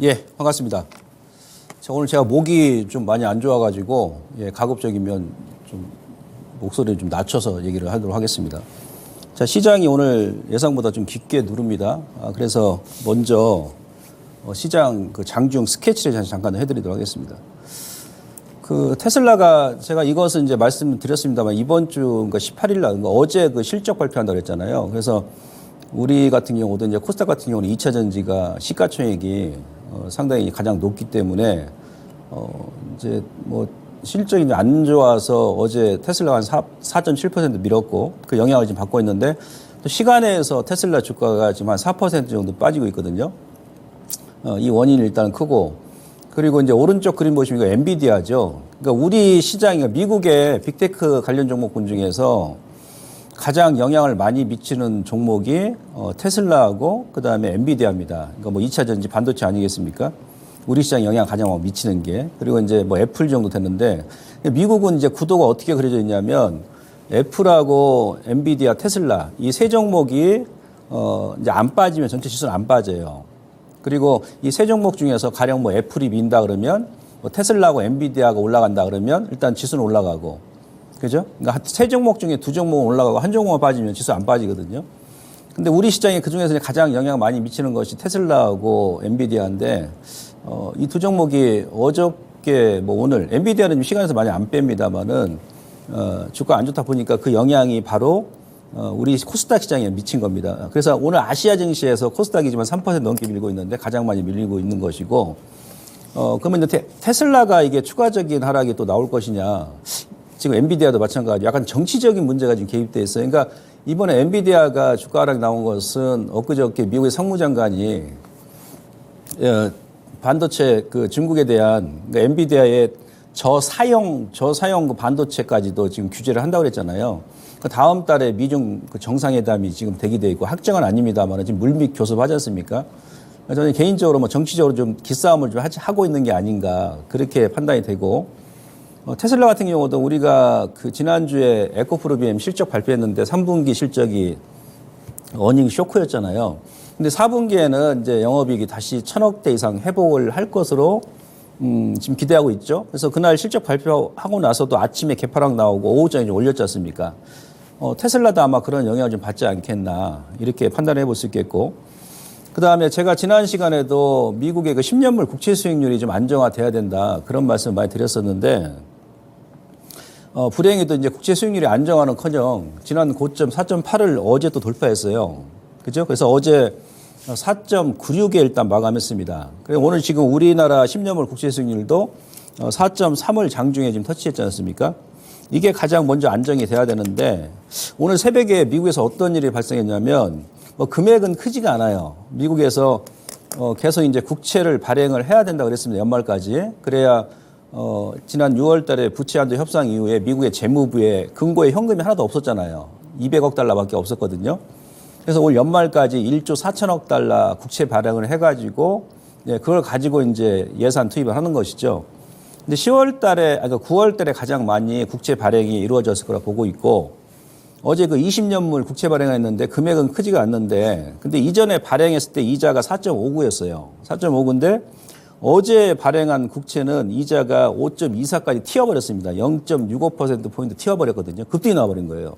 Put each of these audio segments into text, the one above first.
예, 반갑습니다. 자, 오늘 제가 목이 좀 많이 안 좋아가지고, 가급적이면 좀 목소리를 좀 낮춰서 얘기를 하도록 하겠습니다. 자, 시장이 오늘 예상보다 좀 깊게 누릅니다. 그래서 먼저 시장 그 장중 스케치를 잠깐 해드리도록 하겠습니다. 그 테슬라가 제가 이것은 이제 말씀드렸습니다만 이번 주 그러니까 18일 날 그러니까 어제 그 실적 발표한다고 했잖아요. 그래서 우리 같은 경우도 이제 코스닥 같은 경우는 2차 전지가 시가총액이 상당히 가장 높기 때문에 이제 뭐 실적이 안 좋아서 어제 테슬라가 한 4.7% 밀었고 그 영향을 지금 받고 있는데 또 시간에서 테슬라 주가가 지금 한 4% 정도 빠지고 있거든요. 이 원인이 일단 크고 그리고 이제 오른쪽 그림 보시면 이거 엔비디아죠. 그러니까 우리 시장이 미국의 빅테크 관련 종목군 중에서 가장 영향을 많이 미치는 종목이 테슬라하고 그다음에 엔비디아입니다. 그러니까 뭐 2차 전지 반도체 아니겠습니까? 우리 시장 영향 가장 미치는 게. 그리고 이제 뭐 애플 정도 됐는데 미국은 이제 구도가 어떻게 그려져 있냐면 애플하고 엔비디아, 테슬라 이 세 종목이 이제 안 빠지면 전체 지수는 안 빠져요. 그리고 이 세 종목 중에서 가령 뭐 애플이 민다 그러면 뭐 테슬라하고 엔비디아가 올라간다 그러면 일단 지수는 올라가고, 그죠? 그러니까 세 종목 중에 두 종목은 올라가고 한 종목만 빠지면 지수 안 빠지거든요. 근데 우리 시장에 그 중에서 가장 영향 많이 미치는 것이 테슬라하고 엔비디아인데 이 두 종목이 어저께 뭐 오늘 엔비디아는 좀 시간에서 많이 안 뺍니다만은 주가 안 좋다 보니까 그 영향이 바로 우리 코스닥 시장에 미친 겁니다. 그래서 오늘 아시아 증시에서 코스닥이지만 3% 넘게 밀고 있는데 가장 많이 밀리고 있는 것이고, 그러면 이제 테슬라가 이게 추가적인 하락이 또 나올 것이냐. 지금 엔비디아도 마찬가지. 약간 정치적인 문제가 지금 개입돼 있어요. 그러니까 이번에 엔비디아가 주가 하락이 나온 것은 엊그저께 미국의 상무장관이 반도체 그 중국에 대한 그러니까 엔비디아의 저사용 그 반도체까지도 지금 규제를 한다고 그랬잖아요. 그 다음 달에 미중 그 정상회담이 지금 대기돼 있고 확정은 아닙니다만 지금 물밑 교섭하지 않습니까? 저는 개인적으로 뭐 정치적으로 좀 기싸움을 좀 하고 있는 게 아닌가 그렇게 판단이 되고, 테슬라 같은 경우도 우리가 그 지난주에 에코프로비엠 실적 발표했는데 3분기 실적이 어닝 쇼크였잖아요. 근데 4분기에는 이제 영업이익이 다시 1,000억대 이상 회복을 할 것으로 지금 기대하고 있죠. 그래서 그날 실적 발표하고 나서도 아침에 개파락 나오고 오후장에 좀 올렸지 않습니까? 테슬라도 아마 그런 영향을 좀 받지 않겠나 이렇게 판단해 볼 수 있겠고, 그 다음에 제가 지난 시간에도 미국의 그 10년물 국채 수익률이 좀 안정화돼야 된다 그런 말씀을 많이 드렸었는데 불행히도 이제 국채 수익률이 안정화는커녕 지난 고점 4.8을 어제 또 돌파했어요. 그죠? 그래서 어제 4.96에 일단 마감했습니다. 그리고 오늘 지금 우리나라 10년물 국채 수익률도 4.3을 장중에 지금 터치했지 않습니까? 이게 가장 먼저 안정이 돼야 되는데 오늘 새벽에 미국에서 어떤 일이 발생했냐면 금액은 크지가 않아요. 미국에서 계속 이제 국채를 발행을 해야 된다고 그랬습니다. 연말까지. 그래야 지난 6월 달에 부채 한도 협상 이후에 미국의 재무부에 금고에 현금이 하나도 없었잖아요. 200억 달러밖에 없었거든요. 그래서 올 연말까지 1조 4천억 달러 국채 발행을 해가지고 그걸 가지고 이제 예산 투입을 하는 것이죠. 근데 10월 달에, 그러니까 9월 달에 가장 많이 국채 발행이 이루어졌을 거라 보고 있고, 어제 그 20년물 국채 발행했는데 금액은 크지가 않는데, 근데 이전에 발행했을 때 이자가 4.59였어요. 4.59인데 어제 발행한 국채는 이자가 5.24까지 튀어버렸습니다. 0.65%포인트 튀어버렸거든요. 급등이 나와버린 거예요.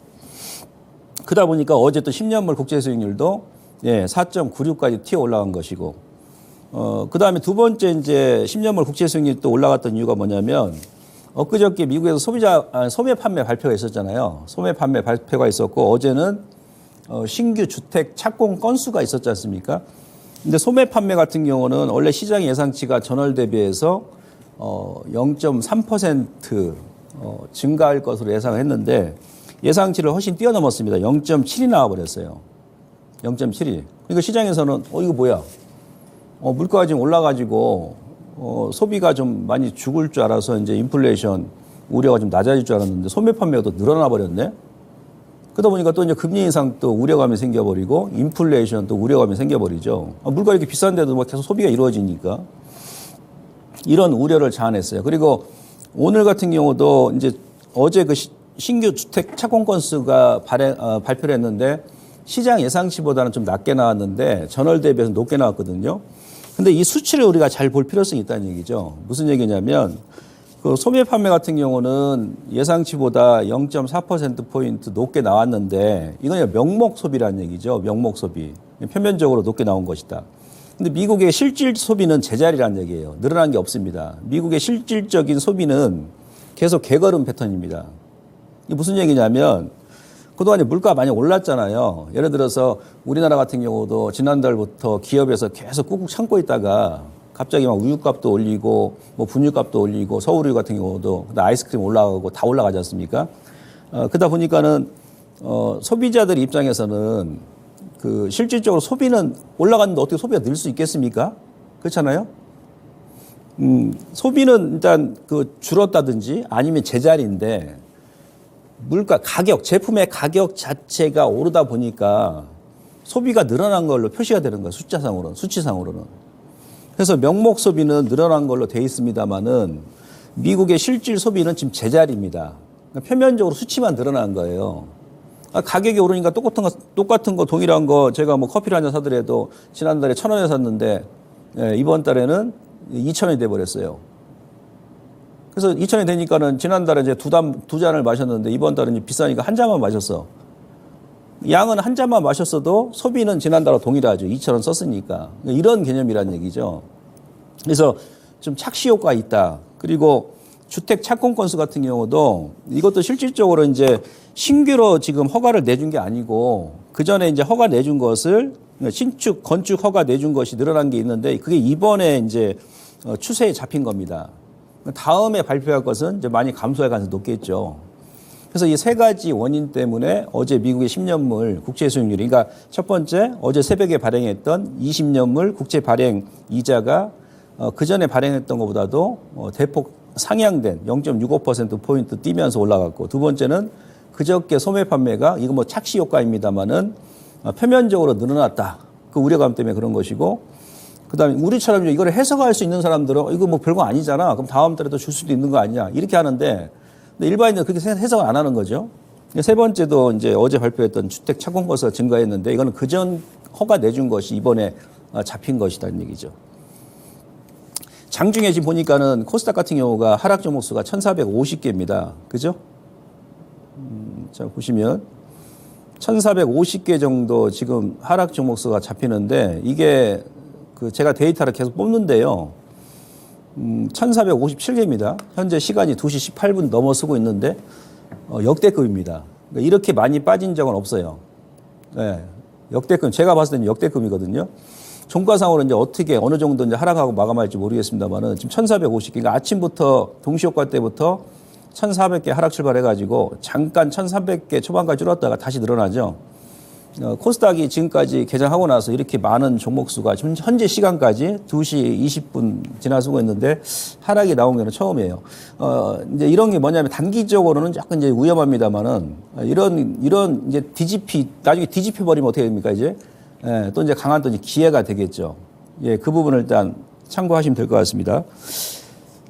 그러다 보니까 어제 또 10년물 국채 수익률도 4.96까지 튀어 올라간 것이고, 그 다음에 두 번째 이제 10년물 국채 수익률이 또 올라갔던 이유가 뭐냐면 엊그저께 미국에서 소매 판매 발표가 있었잖아요. 소매 판매 발표가 있었고 어제는 신규 주택 착공 건수가 있었지 않습니까? 근데 소매 판매 같은 경우는 원래 시장 예상치가 전월 대비해서 0.3% 증가할 것으로 예상을 했는데 예상치를 훨씬 뛰어넘었습니다. 0.7이 나와버렸어요. 0.7이. 그러니까 시장에서는 이거 뭐야? 물가가 지금 올라가지고 소비가 좀 많이 죽을 줄 알아서 이제 인플레이션 우려가 좀 낮아질 줄 알았는데 소매 판매가 또 늘어나 버렸네. 그러다 보니까 또 이제 금리 인상 또 우려감이 생겨버리고 인플레이션 또 우려감이 생겨버리죠. 물가 이렇게 비싼데도 뭐 계속 소비가 이루어지니까 이런 우려를 자아냈어요. 그리고 오늘 같은 경우도 이제 어제 그 신규 주택 착공 건수가 발표를 했는데 시장 예상치보다는 좀 낮게 나왔는데 전월 대비해서 높게 나왔거든요. 근데 이 수치를 우리가 잘 볼 필요성이 있다는 얘기죠. 무슨 얘기냐면 그 소매 판매 같은 경우는 예상치보다 0.4%포인트 높게 나왔는데 이건 명목 소비라는 얘기죠. 명목 소비. 표면적으로 높게 나온 것이다. 근데 미국의 실질 소비는 제자리라는 얘기예요. 늘어난 게 없습니다. 미국의 실질적인 소비는 계속 개걸음 패턴입니다. 이게 무슨 얘기냐면 그동안에 물가가 많이 올랐잖아요. 예를 들어서 우리나라 같은 경우도 지난달부터 기업에서 계속 꾹꾹 참고 있다가 갑자기 막 우유값도 올리고 뭐 분유값도 올리고 서울우유 같은 경우도 아이스크림 올라가고 다 올라가지 않습니까? 그러다 보니까는 소비자들 입장에서는 그 실질적으로 소비는 올라갔는데 어떻게 소비가 늘 수 있겠습니까? 그렇잖아요. 소비는 일단 그 줄었다든지 아니면 제자리인데 물가 가격, 제품의 가격 자체가 오르다 보니까 소비가 늘어난 걸로 표시가 되는 거예요. 숫자상으로는, 수치상으로는. 그래서 명목 소비는 늘어난 걸로 돼 있습니다만은 미국의 실질 소비는 지금 제자리입니다. 그러니까 표면적으로 수치만 늘어난 거예요. 가격이 오르니까 똑같은 거, 동일한 거 제가 뭐 커피를 한 잔 사더라도 지난달에 1,000원에 샀는데 이번 달에는 2,000원이 돼 버렸어요. 그래서 2,000원이 되니까는 지난달에 이제 두 잔을 마셨는데 이번 달은 이제 비싸니까 한 잔만 마셨어. 양은 한 잔만 마셨어도 소비는 지난달과 동일하죠. 2,000원 썼으니까. 이런 개념이란 얘기죠. 그래서 좀 착시 효과가 있다. 그리고 주택 착공 건수 같은 경우도 이것도 실질적으로 이제 신규로 지금 허가를 내준 게 아니고 그 전에 이제 허가 내준 것을 신축, 건축 허가 내준 것이 늘어난 게 있는데 그게 이번에 이제 추세에 잡힌 겁니다. 다음에 발표할 것은 이제 많이 감소할 가능성이 높겠죠. 그래서 이 세 가지 원인 때문에 어제 미국의 10년물 국채 수익률이, 그러니까 첫 번째 어제 새벽에 발행했던 20년물 국채 발행 이자가 그 전에 발행했던 것보다도 대폭 상향된 0.65%포인트 뛰면서 올라갔고, 두 번째는 그저께 소매 판매가 이거 뭐 착시 효과입니다만은 표면적으로 늘어났다. 그 우려감 때문에 그런 것이고, 그다음에 우리처럼 이걸 해석할 수 있는 사람들은 이거 뭐 별거 아니잖아. 그럼 다음 달에도 줄 수도 있는 거 아니냐. 이렇게 하는데 일반인들은 그렇게 해석을 안 하는 거죠. 세 번째도 이제 어제 발표했던 주택 착공 건수가 증가했는데 이거는 그전 허가 내준 것이 이번에 잡힌 것이라는 얘기죠. 장중에 지금 보니까는 코스닥 같은 경우가 하락 종목수가 1,450개입니다. 그죠? 자, 보시면 1,450개 정도 지금 하락 종목수가 잡히는데 이게 그 제가 데이터를 계속 뽑는데요. 1,457개입니다. 현재 시간이 2시 18분 넘어서고 있는데 역대급입니다. 그러니까 이렇게 많이 빠진 적은 없어요. 네, 역대급. 제가 봤을 때는 역대급이거든요. 종가상으로 이제 어떻게 어느 정도 이제 하락하고 마감할지 모르겠습니다만은 지금 1,450개. 그러니까 아침부터 동시효과 때부터 1,400개 하락 출발해가지고 잠깐 1,300개 초반까지 줄었다가 다시 늘어나죠. 코스닥이 지금까지 개장하고 나서 이렇게 많은 종목수가 현재 시간까지 2시 20분 지나서고 있는데 하락이 나온 게 처음이에요. 이제 이런 게 뭐냐면 단기적으로는 약간 이제 위험합니다만은 이런 이제 나중에 뒤집혀 버리면 어떻게 됩니까 이제? 예, 또 이제 강한 또 이제 기회가 되겠죠. 예, 그 부분을 일단 참고하시면 될 것 같습니다.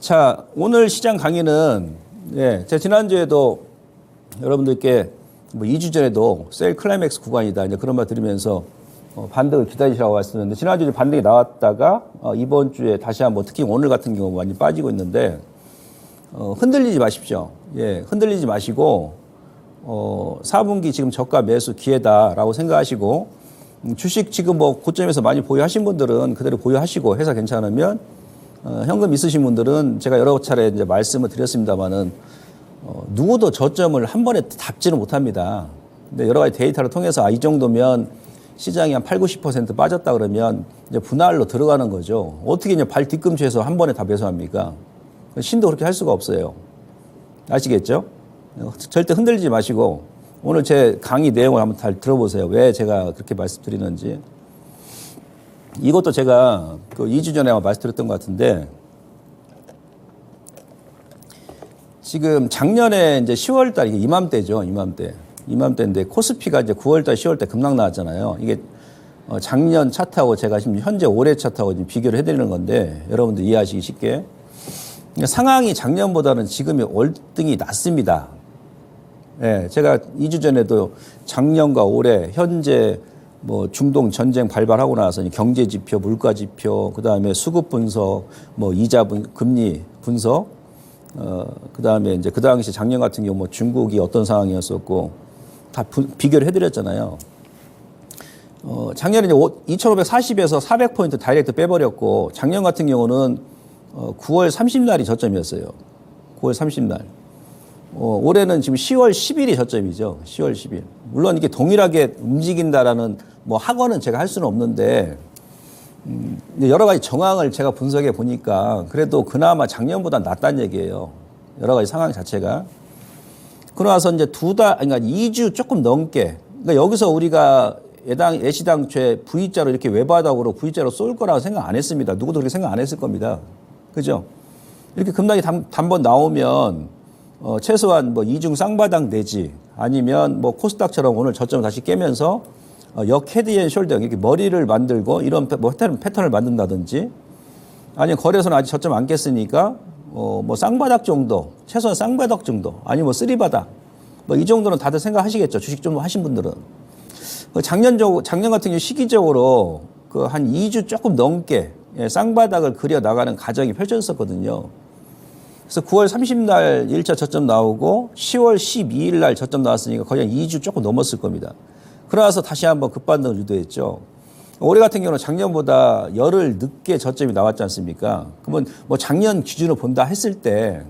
자, 오늘 시장 강의는 예, 제가 지난주에도 여러분들께 뭐 2주 전에도 세일 클라이맥스 구간이다. 이제 그런 말 들으면서 반등을 기다리시라고 말씀드렸는데 지난주에 반등이 나왔다가 이번 주에 다시 한번 특히 오늘 같은 경우 많이 빠지고 있는데 흔들리지 마십시오. 예, 흔들리지 마시고 4분기 지금 저가 매수 기회다라고 생각하시고 주식 지금 뭐 고점에서 많이 보유하신 분들은 그대로 보유하시고 회사 괜찮으면 현금 있으신 분들은 제가 여러 차례 이제 말씀을 드렸습니다만은 누구도 저점을 한 번에 잡지는 못합니다. 근데 여러 가지 데이터를 통해서 이 정도면 시장이 한 80~90% 빠졌다 그러면 이제 분할로 들어가는 거죠. 어떻게 이제 발 뒤꿈치에서 한 번에 다 매수합니까? 신도 그렇게 할 수가 없어요. 아시겠죠? 절대 흔들리지 마시고 오늘 제 강의 내용을 한번 잘 들어보세요. 왜 제가 그렇게 말씀드리는지. 이것도 제가 그 2주 전에 말씀드렸던 것 같은데 지금 작년에 이제 10월달 이게 이맘때죠. 이맘때인데 코스피가 이제 9월달, 10월달 급락 나왔잖아요. 이게 작년 차트하고 제가 지금 현재 올해 차트하고 지금 비교를 해드리는 건데 여러분들 이해하시기 쉽게 상황이 작년보다는 지금이 월등히 낮습니다. 예, 제가 2주 전에도 작년과 올해 현재 뭐 중동 전쟁 발발하고 나서 경제 지표, 물가 지표, 그다음에 수급 분석, 뭐 이자 금리 분석, 그다음에 이제 그 당시 작년 같은 경우 뭐 중국이 어떤 상황이었었고 다 비교를 해드렸잖아요. 작년에 이제 2,540에서 400포인트 다이렉트 빼버렸고 작년 같은 경우는 9월 30날이 저점이었어요. 9월 30날. 올해는 지금 10월 10일이 저점이죠. 10월 10일. 물론 이게 동일하게 움직인다라는 뭐 학원은 제가 할 수는 없는데 여러 가지 정황을 제가 분석해 보니까 그래도 그나마 작년보다 낫다는 얘기예요. 여러 가지 상황 자체가. 그러나서 이제 그러니까 2주 조금 넘게. 그러니까 여기서 우리가 예시당초에 V자로 이렇게 외바닥으로 V자로 쏠 거라고 생각 안 했습니다. 누구도 그렇게 생각 안 했을 겁니다. 그죠? 이렇게 급락이 단번 나오면 최소한 뭐 이중 쌍바닥 내지 아니면 뭐 코스닥처럼 오늘 저점을 다시 깨면서 역 헤드앤숄더 이렇게 머리를 만들고 이런 뭐 패턴을 만든다든지 아니면 거래소는 아직 저점 안 깼으니까 뭐 쌍바닥 정도 최소한 쌍바닥 정도 아니면 뭐 쓰리바닥 뭐 이 정도는 다들 생각하시겠죠. 주식 좀 하신 분들은. 작년 같은 경우 시기적으로 그 한 2주 조금 넘게 쌍바닥을 그려 나가는 과정이 펼쳐졌었거든요. 그래서 9월 30날 1차 저점 나오고 10월 12일 날 저점 나왔으니까 거의 한 2주 조금 넘었을 겁니다. 그러나서 다시 한번 급반등을 유도했죠. 올해 같은 경우는 작년보다 열흘 늦게 저점이 나왔지 않습니까? 그러면 뭐 작년 기준으로 본다 했을 때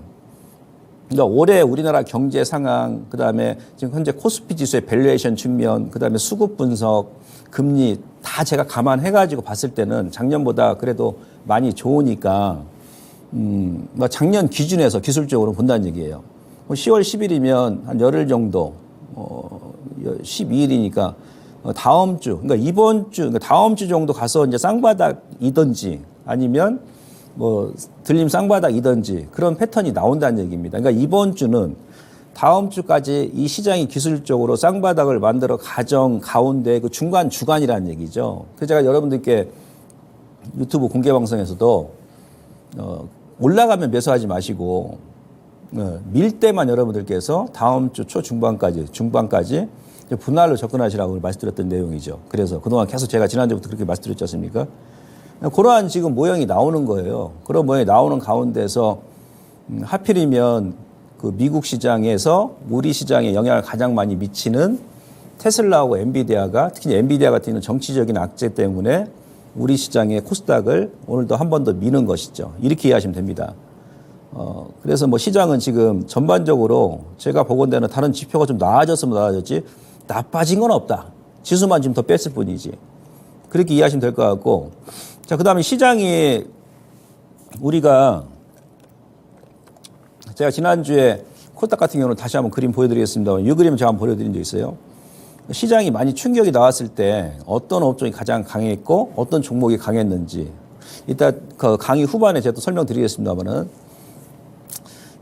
그러니까 올해 우리나라 경제 상황, 그다음에 지금 현재 코스피 지수의 밸류에이션 측면, 그다음에 수급 분석, 금리 다 제가 감안해가지고 봤을 때는 작년보다 그래도 많이 좋으니까 뭐 작년 기준에서 기술적으로 본다는 얘기예요. 10월 10일이면 한 열흘 정도, 12일이니까 다음 주, 그러니까 이번 주, 그러니까 다음 주 정도 가서 이제 쌍바닥이든지 아니면 뭐 들림 쌍바닥이든지 그런 패턴이 나온다는 얘기입니다. 그러니까 이번 주는 다음 주까지 이 시장이 기술적으로 쌍바닥을 만들어 가정 가운데 그 중간 주간이라는 얘기죠. 그래서 제가 여러분들께 유튜브 공개 방송에서도 올라가면 매수하지 마시고 밀 때만 여러분들께서 다음 주 중반까지 분할로 접근하시라고 말씀드렸던 내용이죠. 그래서 그동안 계속 제가 지난주부터 그렇게 말씀드렸지 않습니까? 그러한 지금 모형이 나오는 거예요. 그런 모형이 나오는 가운데서 하필이면 그 미국 시장에서 우리 시장에 영향을 가장 많이 미치는 테슬라하고 엔비디아가 특히 엔비디아 같은 경우는 정치적인 악재 때문에 우리 시장의 코스닥을 오늘도 한 번 더 미는 것이죠. 이렇게 이해하시면 됩니다. 그래서 뭐 시장은 지금 전반적으로 제가 보건대는 다른 지표가 좀 나아졌으면 나아졌지 나빠진 건 없다. 지수만 좀 더 뺐을 뿐이지. 그렇게 이해하시면 될 것 같고. 자, 그 다음에 시장이 우리가 제가 지난주에 코스닥 같은 경우는 다시 한번 그림 보여드리겠습니다. 이 그림 제가 한번 보여드린 적 있어요. 시장이 많이 충격이 나왔을 때 어떤 업종이 가장 강했고 어떤 종목이 강했는지 이따 그 강의 후반에 제가 또 설명드리겠습니다만은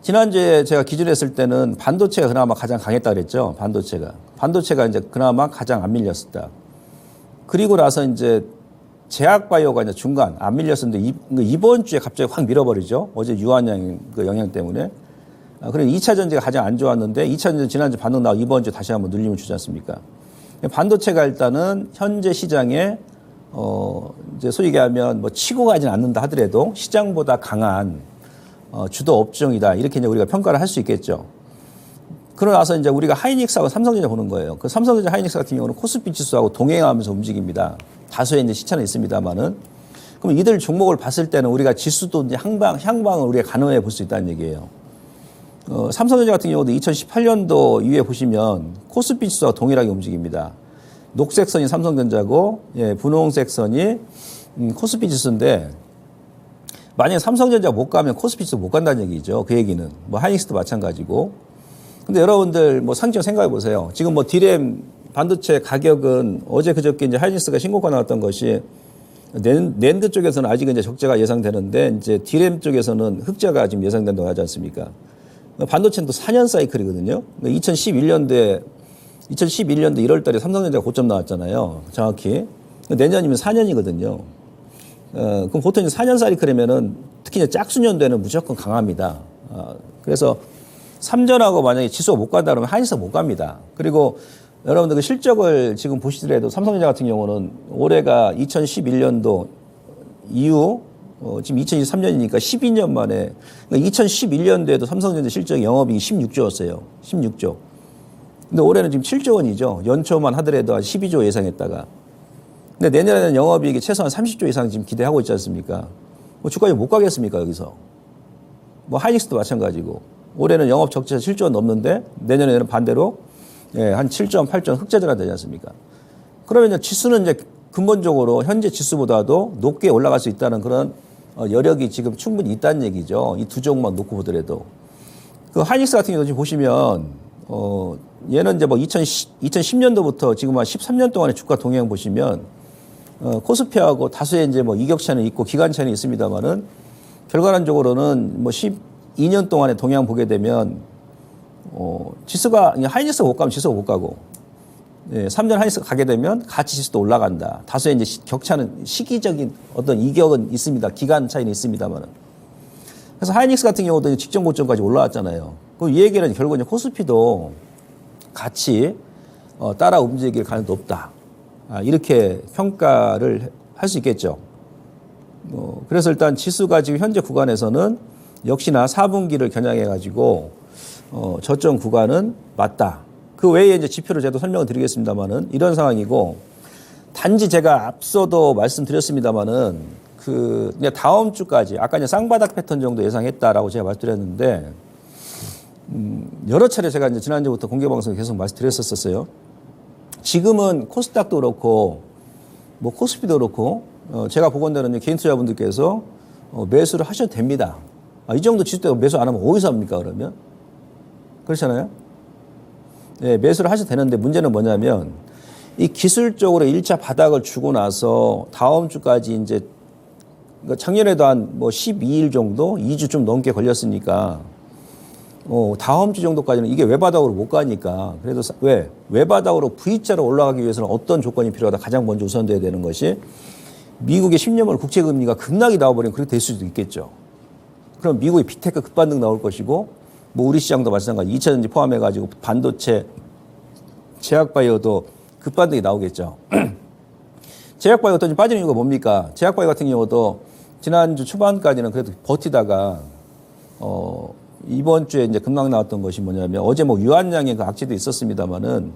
지난주에 제가 기준했을 때는 반도체가 그나마 가장 강했다 그랬죠. 반도체가 이제 그나마 가장 안 밀렸었다. 그리고 나서 이제 제약바이오가 이제 중간 안 밀렸었는데 이번 주에 갑자기 확 밀어버리죠. 어제 유한양 그 영향 때문에. 그리고 2차 전지가 가장 안 좋았는데 2차 전지 지난주 반등 나고 이번 주 다시 한번 눌림을 주지 않습니까? 반도체가 일단은 현재 시장에 이제 소위 얘기하면 뭐 치고 가진 않는다 하더라도 시장보다 강한 주도 업종이다. 이렇게 이제 우리가 평가를 할 수 있겠죠. 그러고 나서 이제 우리가 하이닉스하고 삼성전자 보는 거예요. 그 삼성전자 하이닉스 같은 경우는 코스피 지수하고 동행하면서 움직입니다. 다소의 이제 시차는 있습니다만은. 그럼 이들 종목을 봤을 때는 우리가 지수도 이제 향방을 우리가 가늠해 볼 수 있다는 얘기예요. 삼성전자 같은 경우도 2018년도 이후에 보시면 코스피 지수와 동일하게 움직입니다. 녹색 선이 삼성전자고, 분홍색 선이 코스피 지수인데, 만약에 삼성전자 못 가면 코스피 지수 못 간다는 얘기죠. 그 얘기는. 뭐 하이닉스도 마찬가지고. 근데 여러분들 뭐 상징 생각해 보세요. 지금 뭐 디램 반도체 가격은 어제 그저께 이제 하이닉스가 신고가 나왔던 것이 낸드 쪽에서는 아직은 이제 적자가 예상되는데 이제 디램 쪽에서는 흑자가 지금 예상된다고 하지 않습니까? 반도체는 또 4년 사이클이거든요. 2011년도에 1월 달에 삼성전자가 고점 나왔잖아요. 정확히. 내년이면 4년이거든요. 그럼 보통 이제 4년 사이클이면은 특히 이제 짝수년도에는 무조건 강합니다. 그래서 3전하고 만약에 지수가 못 간다 그러면 하이닉스가 못 갑니다. 그리고 여러분들 그 실적을 지금 보시더라도 삼성전자 같은 경우는 올해가 2011년도 이후 지금 2023년이니까 12년 만에, 그러니까 2011년도에도 삼성전자 실적 영업이익이 16조였어요. 16조. 근데 올해는 지금 7조 원이죠. 연초만 하더라도 한 12조 예상했다가. 근데 내년에는 영업이익이 최소한 30조 이상 지금 기대하고 있지 않습니까? 뭐 주가에 못 가겠습니까, 여기서? 뭐 하이닉스도 마찬가지고. 올해는 영업 적자 7조 원 넘는데 내년에는 반대로 한 7조, 8조 흑자전환 되지 않습니까? 그러면 이제 지수는 이제 근본적으로 현재 지수보다도 높게 올라갈 수 있다는 그런 여력이 지금 충분히 있다는 얘기죠. 이 두 종목만 놓고 보더라도. 그 하이닉스 같은 경우도 지금 보시면, 얘는 이제 뭐 2010년도부터 지금 한 13년 동안의 주가 동향 보시면, 코스피하고 다수의 이제 뭐 이격차는 있고 기간차는 있습니다만은 결과론적으로는 뭐 12년 동안의 동향 보게 되면, 지수가, 하이닉스가 못 가면 지수가 못 가고, 3년 하이닉스가 가게 되면 가치 지수도 올라간다. 다수의 이제 격차는 시기적인 어떤 이격은 있습니다. 기간 차이는 있습니다만은. 그래서 하이닉스 같은 경우도 직전 고점까지 올라왔잖아요. 그럼 이 얘기는 결국 이제 코스피도 같이 따라 움직일 가능성이 높다. 이렇게 평가를 할 수 있겠죠. 그래서 일단 지수가 지금 현재 구간에서는 역시나 4분기를 겨냥해가지고 저점 구간은 맞다. 그 외에 이제 지표를 제가 설명을 드리겠습니다만은 이런 상황이고, 단지 제가 앞서도 말씀드렸습니다만은 그 다음 주까지 아까 이제 쌍바닥 패턴 정도 예상했다라고 제가 말씀드렸는데, 여러 차례 제가 이제 지난주부터 공개 방송에 계속 말씀드렸었어요. 지금은 코스닥도 그렇고 뭐 코스피도 그렇고 제가 보건대는 개인 투자분들께서 매수를 하셔도 됩니다. 이 정도 지수 때 매수 안 하면 어디서 합니까, 그러면? 그렇잖아요? 네, 매수를 하셔도 되는데 문제는 뭐냐면 이 기술적으로 1차 바닥을 주고 나서 다음 주까지 이제 작년에도 한 뭐 12일 정도, 2주 좀 넘게 걸렸으니까 다음 주 정도까지는 이게 외바닥으로 못 가니까, 그래도 외바닥으로 V자로 올라가기 위해서는 어떤 조건이 필요하다. 가장 먼저 우선돼야 되는 것이 미국의 10년물 국채금리가 급락이 나와버리면 그렇게 될 수도 있겠죠. 그럼 미국의 빅테크 급반등 나올 것이고, 뭐 우리 시장도 마찬가지, 2차전지 포함해가지고 반도체, 제약바이오도 급반등이 나오겠죠. 제약바이오 또 빠지는 이유가 뭡니까? 제약바이오 같은 경우도 지난주 초반까지는 그래도 버티다가 이번 주에 이제 급락 나왔던 것이 뭐냐면, 어제 뭐 유한양의 그 악재도 있었습니다만은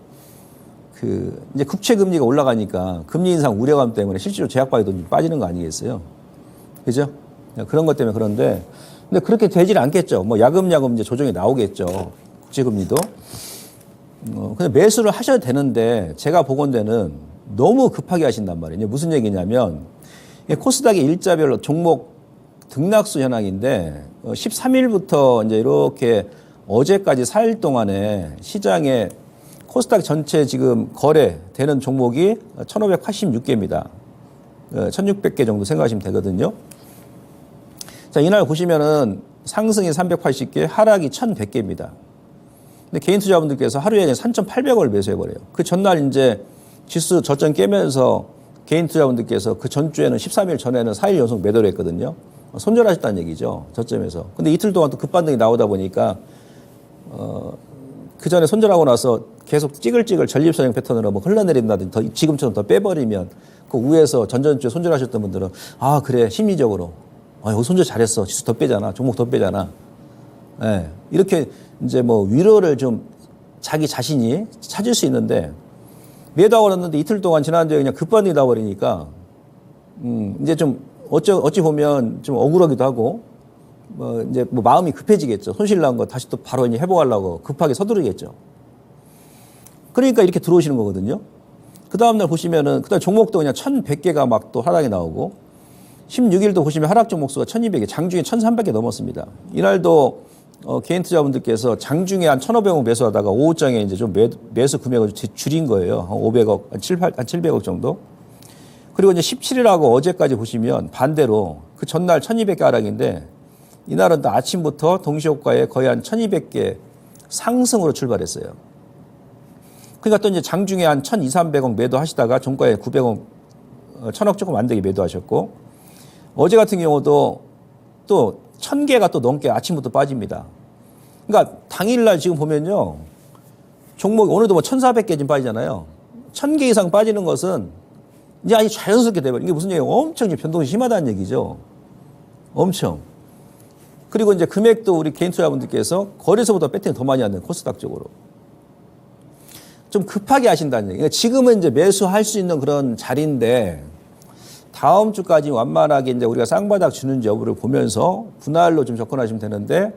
그 이제 국채 금리가 올라가니까 금리 인상 우려감 때문에 실제로 제약바이오도 빠지는 거 아니겠어요? 그죠? 그런 것 때문에. 그런데 근데 그렇게 되질 않겠죠. 뭐 야금야금 이제 조정이 나오겠죠. 국채 금리도. 근데 매수를 하셔야 되는데 제가 보건대는 너무 급하게 하신단 말이에요. 무슨 얘기냐면 코스닥의 일자별로 종목 등락수 현황인데 13일부터 이제 이렇게 어제까지 4일 동안에 시장에 코스닥 전체 지금 거래되는 종목이 1,586개입니다. 1,600개 정도 생각하시면 되거든요. 자, 이날 보시면은 상승이 380개, 하락이 1,100개입니다. 근데 개인 투자분들께서 하루에 3,800원을 매수해버려요. 그 전날 이제 지수 저점 깨면서 개인 투자분들께서 그 전주에는 13일 전에는 4일 연속 매도를 했거든요. 손절하셨다는 얘기죠. 저점에서. 근데 이틀 동안 또 급반등이 나오다 보니까, 그 전에 손절하고 나서 계속 찌글찌글 전립선형 패턴으로 뭐 흘러내린다든지 지금처럼 더 빼버리면 그 위에서 전전주에 손절하셨던 분들은 그래, 심리적으로. 여기 손절 잘했어. 지수 더 빼잖아. 종목 더 빼잖아. 네. 이렇게 이제 뭐 위로를 좀 자기 자신이 찾을 수 있는데, 매도하고 났는데 이틀 동안 지난주에 그냥 급반등이 나버리니까, 이제 좀 어찌 보면 좀 억울하기도 하고, 이제 뭐 마음이 급해지겠죠. 손실 난 거 다시 또 바로 이제 회복하려고 급하게 서두르겠죠. 그러니까 이렇게 들어오시는 거거든요. 그 다음날 보시면은, 그 다음 종목도 그냥 1,100개가 막 또 하락이 나오고, 16일도 보시면 하락 종목 수가 1,200개, 장중에 1,300개 넘었습니다. 이날도 개인 투자분들께서 장중에 한 1,500억 매수하다가 오후장에 이제 좀 매수 금액을 줄인 거예요. 한 500억, 한 700억 정도. 그리고 이제 17일하고 어제까지 보시면 반대로 그 전날 1,200개 하락인데, 이날은 또 아침부터 동시효과에 거의 한 1,200개 상승으로 출발했어요. 그러니까 또 이제 장중에 한 1,200~300억 매도하시다가 종가에 900억, 1,000억 조금 안 되게 매도하셨고, 어제 같은 경우도 또 1,000개가 또 넘게 아침부터 빠집니다. 그러니까 당일날 지금 보면요, 종목이 오늘도 뭐 1,400개 지금 빠지잖아요. 1,000개 이상 빠지는 것은 이제 아주 자연스럽게 돼버려. 이게 무슨 얘기예요? 엄청 변동이 심하다는 얘기죠. 엄청. 그리고 이제 금액도 우리 개인 투자분들께서 거래소보다 배팅을 더 많이 하는 코스닥 쪽으로. 좀 급하게 하신다는 얘기예요. 지금은 이제 매수할 수 있는 그런 자리인데 다음 주까지 완만하게 이제 우리가 쌍바닥 주는지 여부를 보면서 분할로 좀 접근하시면 되는데,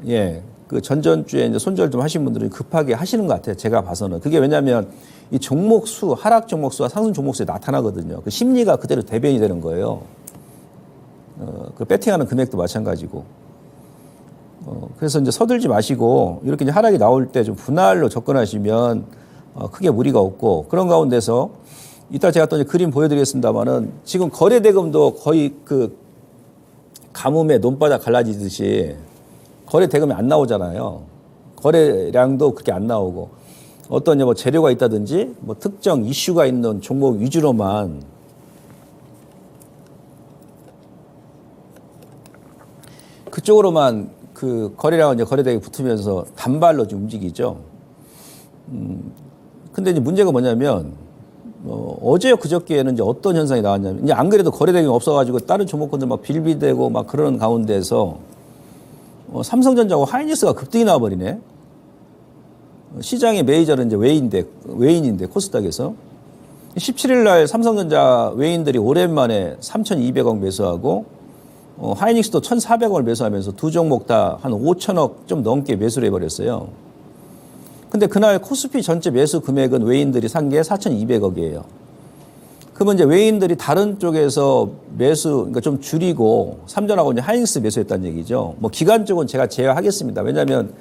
예, 그 전전주에 이제 손절 좀 하신 분들은 급하게 하시는 것 같아요. 제가 봐서는. 그게 왜냐하면 이 종목 수, 하락 종목 수와 상승 종목 수에 나타나거든요. 그 심리가 그대로 대변이 되는 거예요. 그 배팅하는 금액도 마찬가지고. 그래서 이제 서둘지 마시고 이렇게 이제 하락이 나올 때 좀 분할로 접근하시면 크게 무리가 없고, 그런 가운데서 이따 제가 또 이제 그림 보여드리겠습니다만은 지금 거래 대금도 거의 그 가뭄에 논바닥 갈라지듯이 거래 대금이 안 나오잖아요. 거래량도 그렇게 안 나오고, 어떤 뭐 재료가 있다든지 뭐 특정 이슈가 있는 종목 위주로만 그쪽으로만 그 거래량은 이제 거래 대금이 붙으면서 단발로 좀 움직이죠. 근데 이제 문제가 뭐냐면 어제 그저께는 이제 어떤 현상이 나왔냐면, 이제 안 그래도 거래 대금이 없어가지고 다른 종목군들 막 빌비대고 막 그러는 가운데서 삼성전자하고 하이닉스가 급등이 나와버리네. 시장의 메이저는 이제 외인인데 코스닥에서 17일 날 삼성전자 외인들이 오랜만에 3,200억 매수하고 하이닉스도 1,400억을 매수하면서 두 종목 다 한 5천억 좀 넘게 매수를 해버렸어요. 근데 그날 코스피 전체 매수 금액은 외인들이 산 게 4,200억이에요. 그러면 이제 외인들이 다른 쪽에서 매수, 그러니까 좀 줄이고 삼전하고 이제 하이닉스 매수했다는 얘기죠. 뭐 기간 쪽은 제가 제외하겠습니다. 왜냐하면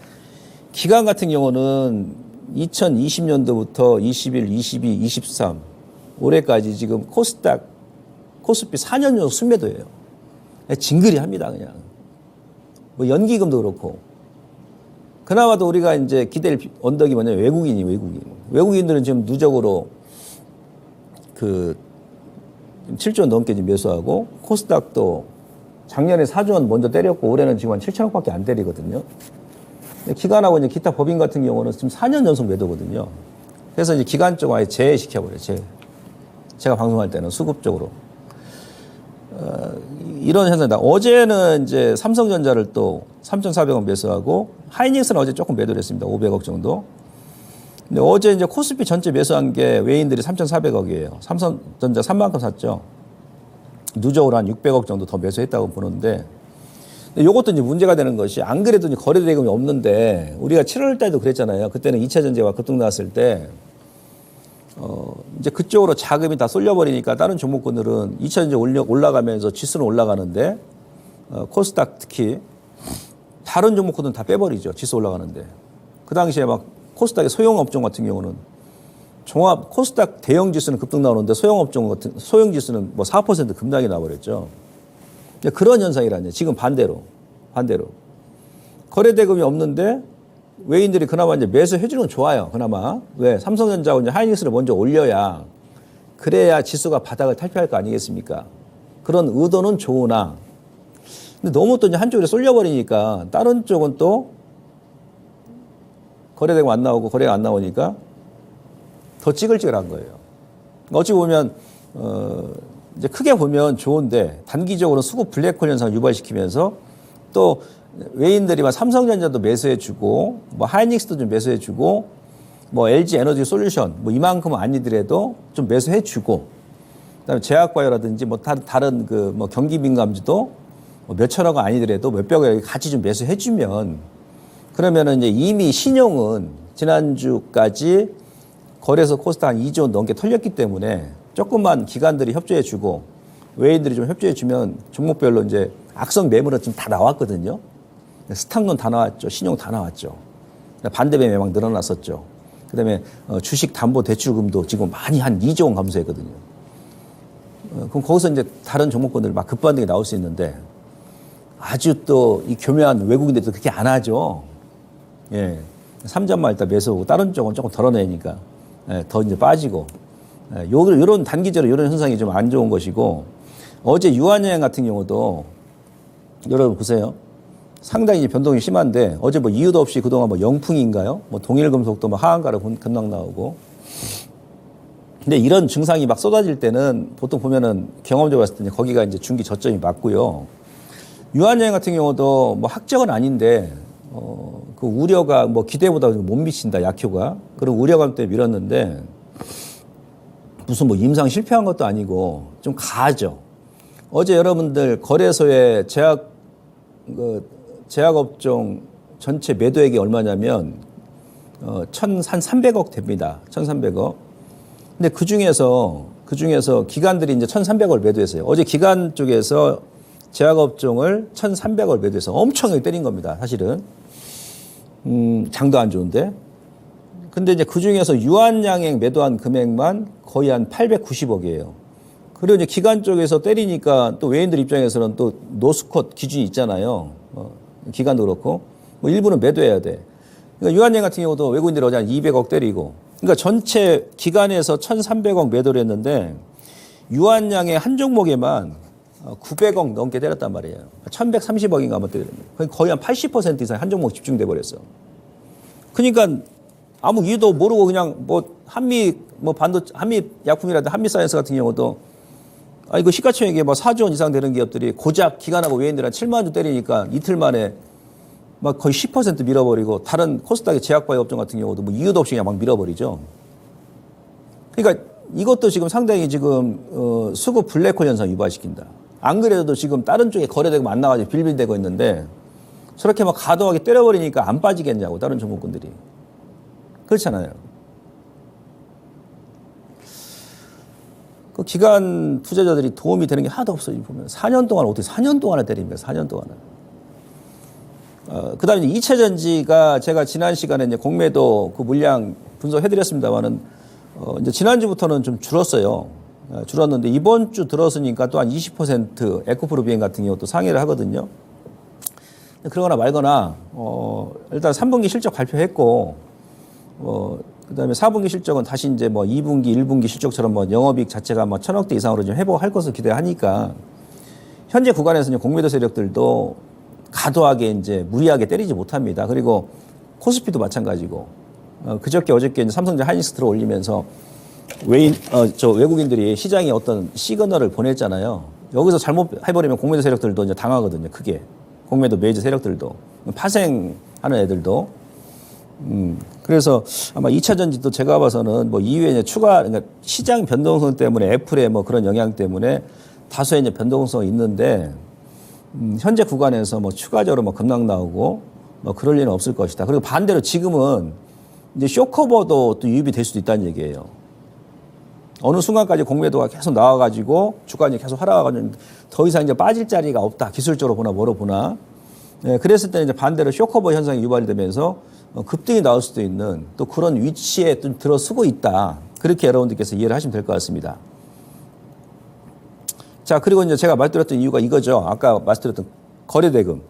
기간 같은 경우는 2020년도부터 21, 22, 23 올해까지 지금 코스피 4년 연속 순매도예요. 징그리 합니다, 그냥. 뭐 연기금도 그렇고. 그나마도 우리가 이제 기댈 언덕이 뭐냐면 외국인들은 지금 누적으로 그 7조 원 넘게 지금 매수하고, 코스닥도 작년에 4조 원 먼저 때렸고 올해는 지금 한 7천억밖에 안 때리거든요. 기관하고 이제 기타 법인 같은 경우는 지금 4년 연속 매도거든요. 그래서 이제 기관 쪽 아예 제외시켜버려요. 제가 방송할 때는 수급적으로. 이런 현상이다. 어제는 이제 삼성전자를 또 3,400원 매수하고, 하이닉스는 어제 조금 매도를 했습니다. 500억 정도. 근데 어제 이제 코스피 전체 매수한 게 외인들이 3,400억이에요. 삼성전자 3만큼 샀죠. 누적으로 한 600억 정도 더 매수했다고 보는데, 이것도 이제 문제가 되는 것이, 안 그래도 이제 거래 대금이 없는데, 우리가 7월 달도 그랬잖아요. 그때는 2차 전지가 급등 나왔을 때, 이제 그쪽으로 자금이 다 쏠려버리니까 다른 종목군들은 2차 전지 올라가면서 지수는 올라가는데, 코스닥 특히 다른 종목군들은 다 빼버리죠. 지수 올라가는데. 그 당시에 막 코스닥의 소형업종 같은 경우는 종합 코스닥 대형 지수는 급등 나오는데 소형 지수는 뭐 4% 급락이 나버렸죠. 그런 현상이라니. 지금 반대로 거래 대금이 없는데 외인들이 그나마 이제 매수해 주는 건 좋아요. 그나마. 왜? 삼성전자하고 이제 하이닉스를 먼저 올려야, 그래야 지수가 바닥을 탈피할 거 아니겠습니까? 그런 의도는 좋으나, 근데 너무 또 이제 한쪽으로 쏠려버리니까 다른 쪽은 또 거래 대금 안 나오고 거래가 안 나오니까 더 찌글찌글한 거예요. 어찌 보면 이제 크게 보면 좋은데, 단기적으로 수급 블랙홀 현상을 유발시키면서 또 외인들이 막 삼성전자도 매수해주고, 뭐 하이닉스도 좀 매수해주고, 뭐 LG 에너지 솔루션 뭐 이만큼은 아니더라도 좀 매수해주고, 그다음에 제약바이오라든지 뭐 다른 그 뭐 경기 민감주도 뭐 몇천억 아니더라도 몇백억 같이 좀 매수해주면, 그러면은 이제 이미 신용은 지난주까지 거래소 코스닥 한 2조 원 넘게 털렸기 때문에 조금만 기관들이 협조해주고 외인들이 좀 협조해주면 종목별로 이제 악성 매물은 지금 다 나왔거든요. 스탁론 다 나왔죠. 신용 다 나왔죠. 반대매 매막 늘어났었죠. 그다음에 주식 담보 대출금도 지금 많이 한 2조 원 감소했거든요. 그럼 거기서 이제 다른 종목군들 막 급반등이 나올 수 있는데, 아주 또 이 교묘한 외국인들도 그렇게 안 하죠. 예. 3점만 일단 매수하고 다른 쪽은 조금 덜어내니까 더 이제 빠지고, 요런 단기적으로 이런 현상이 좀 안 좋은 것이고, 어제 유한여행 같은 경우도 여러분 보세요. 상당히 이제 변동이 심한데 어제 뭐 이유도 없이 그동안 뭐 영풍인가요? 뭐 동일금속도 뭐 하한가로 급락 나오고. 근데 이런 증상이 막 쏟아질 때는 보통 보면은 경험적으로 봤을 때 거기가 이제 중기 저점이 맞고요. 유한여행 같은 경우도 뭐 학적은 아닌데 그 우려가 뭐 기대보다 못 미친다 약효가 그런 우려감 때문에 밀었는데 무슨 뭐 임상 실패한 것도 아니고 좀 가죠. 어제 여러분들 거래소에 제약업종 전체 매도액이 얼마냐면 한 1,300억 됩니다. 1,300억. 근데 그 중에서 기관들이 이제 1,300억을 매도했어요. 어제 기관 쪽에서 제약업종을 1,300억을 매도해서 엄청나게 때린 겁니다. 사실은. 장도 안 좋은데. 근데 이제 그 중에서 유한양행 매도한 금액만 거의 한 890억이에요. 그리고 이제 기관 쪽에서 때리니까 또 외인들 입장에서는 또 노스컷 기준이 있잖아요. 기관도 그렇고. 뭐 일부는 매도해야 돼. 그러니까 유한양행 같은 경우도 외국인들이 어제 한 200억 때리고. 그러니까 전체 기관에서 1,300억 매도를 했는데 유한양행 한 종목에만 900억 넘게 때렸단 말이에요. 1,130억인가 한번 때렸는데 거의 한 80% 이상 한 종목 집중돼 버렸어. 그러니까 아무 이유도 모르고 그냥 뭐 한미 약품이라든 한미 사이언스 같은 경우도 이거 시가총액이 뭐 4조 원 이상 되는 기업들이 고작 기관하고 외인들 한 7만 주 때리니까 이틀 만에 막 거의 10% 밀어버리고 다른 코스닥의 제약바이오 업종 같은 경우도 뭐 이유도 없이 그냥 막 밀어버리죠. 그러니까 이것도 지금 상당히 지금 수급 블랙홀 현상 유발시킨다. 안 그래도 지금 다른 쪽에 거래되고 안 나가지고 빌빌대고 있는데 저렇게 막 과도하게 때려버리니까 안 빠지겠냐고 다른 종목군들이. 그렇잖아요. 그 기관 투자자들이 도움이 되는 게 하나도 없어요. 보면 4년 동안 어떻게 4년 동안을 때립니까? 4년 동안을. 그 다음에 2차 전지가 제가 지난 시간에 이제 공매도 그 물량 분석해드렸습니다만은 이제 지난주부터는 좀 줄었어요. 줄었는데 이번 주 들었으니까 또 한 20% 에코프로 비행 같은 경우 또 상회를 하거든요. 그러거나 말거나 일단 3분기 실적 발표했고 그다음에 4분기 실적은 다시 이제 뭐 2분기, 1분기 실적처럼 뭐 영업이익 자체가 뭐 1,000억대 이상으로 좀 회복할 것을 기대하니까 현재 구간에서는 공매도 세력들도 과도하게 이제 무리하게 때리지 못합니다. 그리고 코스피도 마찬가지고 그저께 어저께 이제 삼성전자 하이닉스 들어 올리면서 외국인들이 시장에 어떤 시그널을 보냈잖아요. 여기서 잘못 해버리면 공매도 세력들도 이제 당하거든요. 크게. 공매도 메이저 세력들도. 파생하는 애들도. 그래서 아마 2차 전지도 제가 봐서는 뭐 이후에 이제 그러니까 시장 변동성 때문에 애플의 뭐 그런 영향 때문에 다소의 이제 변동성이 있는데 현재 구간에서 뭐 추가적으로 뭐 급락 나오고 뭐 그럴 일은 없을 것이다. 그리고 반대로 지금은 이제 쇼커버도 또 유입이 될 수도 있다는 얘기예요. 어느 순간까지 공매도가 계속 나와가지고 주가가 계속 하락하가지고 더 이상 이제 빠질 자리가 없다. 기술적으로 보나 뭐로 보나. 네, 그랬을 때는 이제 반대로 쇼커버 현상이 유발이 되면서 급등이 나올 수도 있는 또 그런 위치에 좀 들어서고 있다. 그렇게 여러분들께서 이해를 하시면 될 것 같습니다. 자, 그리고 이제 제가 말씀드렸던 이유가 이거죠. 아까 말씀드렸던 거래대금.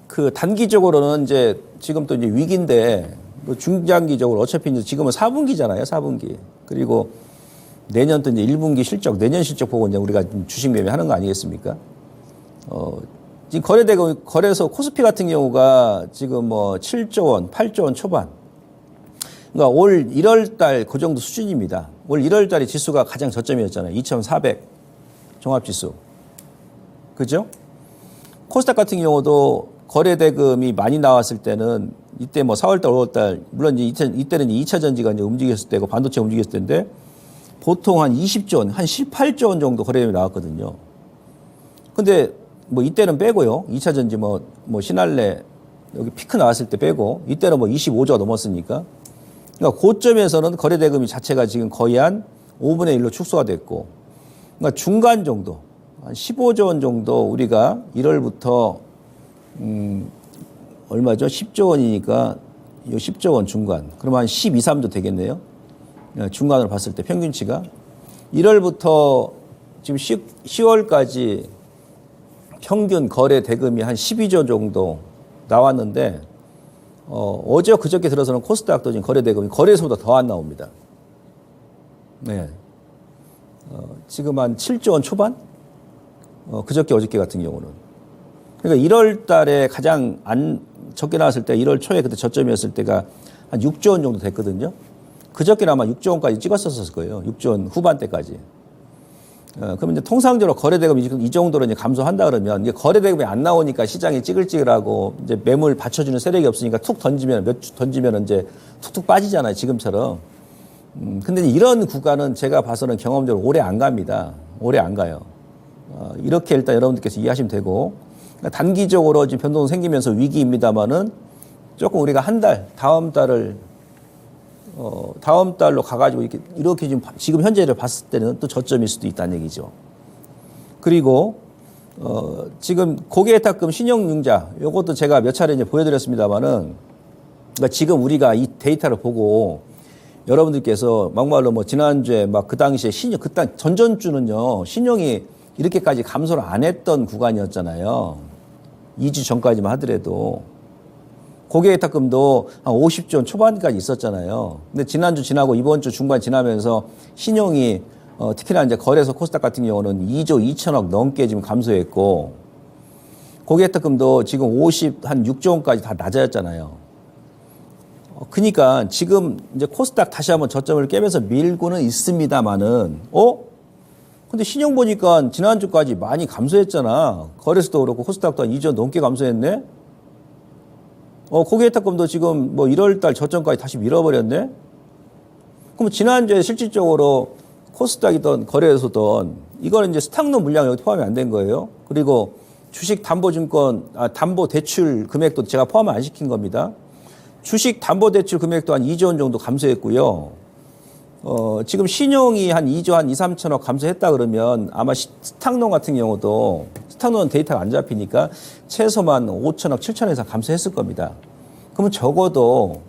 그 단기적으로는 이제 지금 또 이제 위기인데 뭐 중장기적으로 어차피 이제 지금은 4분기잖아요. 4분기. 그리고 내년 또 이제 1분기 실적, 내년 실적 보고 이제 우리가 주식 매매하는 거 아니겠습니까? 지금 거래대금, 거래소 코스피 같은 경우가 지금 뭐 7조 원, 8조 원 초반. 그러니까 올 1월 달 그 정도 수준입니다. 올 1월 달에 지수가 가장 저점이었잖아요. 2,400 종합지수. 그죠? 코스닥 같은 경우도 거래대금이 많이 나왔을 때는 이때 뭐 4월 달, 5월 달, 물론 이제 이때는 2차 전지가 이제 움직였을 때고 반도체 움직였을 때인데 보통 한 20조 원, 한 18조 원 정도 거래대금이 나왔거든요. 근데 뭐 이때는 빼고요. 2차 전지 뭐 신할래 여기 피크 나왔을 때 빼고 이때는 뭐 25조가 넘었으니까. 그러니까 고점에서는 거래대금이 자체가 지금 거의 한 5분의 1로 축소가 됐고, 그러니까 중간 정도, 한 15조 원 정도 우리가 1월부터, 얼마죠? 10조 원이니까, 이 10조 원 중간. 그러면 한 12, 3도 되겠네요. 중간으로 봤을 때 평균치가. 1월부터 지금 10월까지 평균 거래 대금이 한 12조 정도 나왔는데, 어제 그저께 들어서는 코스닥도 지금 거래 대금이 거래소보다 더 안 나옵니다. 네. 지금 한 7조 원 초반? 그저께 어저께 같은 경우는. 그러니까 1월 달에 가장 적게 나왔을 때 1월 초에 그때 저점이었을 때가 한 6조 원 정도 됐거든요. 그저께는 아마 6조 원까지 찍었었을 거예요. 6조 원 후반대까지. 그러면 이제 통상적으로 거래대금이 이 정도로 이제 감소한다 그러면 이게 거래대금이 안 나오니까 시장이 찌글찌글하고 이제 매물 받쳐주는 세력이 없으니까 툭 던지면 몇 주 던지면 이제 툭툭 빠지잖아요. 지금처럼. 근데 이런 구간은 제가 봐서는 경험적으로 오래 안 갑니다. 오래 안 가요. 이렇게 일단 여러분들께서 이해하시면 되고 그러니까 단기적으로 지금 변동 생기면서 위기입니다만은 조금 우리가 한 달, 다음 달로 가가지고 이렇게 지금 현재를 봤을 때는 또 저점일 수도 있다는 얘기죠. 그리고, 지금 고객예탁금 신용융자, 요것도 제가 몇 차례 이제 보여드렸습니다만은, 그러니까 지금 우리가 이 데이터를 보고 여러분들께서 막말로 뭐 지난주에 막 그 당시에 전전주는요, 신용이 이렇게까지 감소를 안 했던 구간이었잖아요. 2주 전까지만 하더라도. 고객예탁금도 한 50조 원 초반까지 있었잖아요. 근데 지난주 지나고 이번 주 중반 지나면서 신용이 특히나 이제 거래소 코스닥 같은 경우는 2조 2천억 넘게 지금 감소했고 고객예탁금도 지금 한 6조 원까지 다 낮아졌잖아요. 그러니까 지금 이제 코스닥 다시 한번 저점을 깨면서 밀고는 있습니다만은 근데 신용 보니까 지난주까지 많이 감소했잖아. 거래소도 그렇고 코스닥도 한 2조 넘게 감소했네. 고객예탁금도 지금 뭐 1월 달 저점까지 다시 밀어버렸네? 그럼 지난주에 실질적으로 코스닥이든 거래소든 이거는 이제 스탁론 물량이 여기 포함이 안 된 거예요. 그리고 주식 담보 대출 금액도 제가 포함 안 시킨 겁니다. 주식 담보 대출 금액도 한 2조 원 정도 감소했고요. 지금 신용이 한 2조 한 2, 3천억 감소했다 그러면 아마 스탁론 같은 경우도 스탁론 데이터가 안 잡히니까 최소만 5천억, 7천억 이상 감소했을 겁니다. 그러면 적어도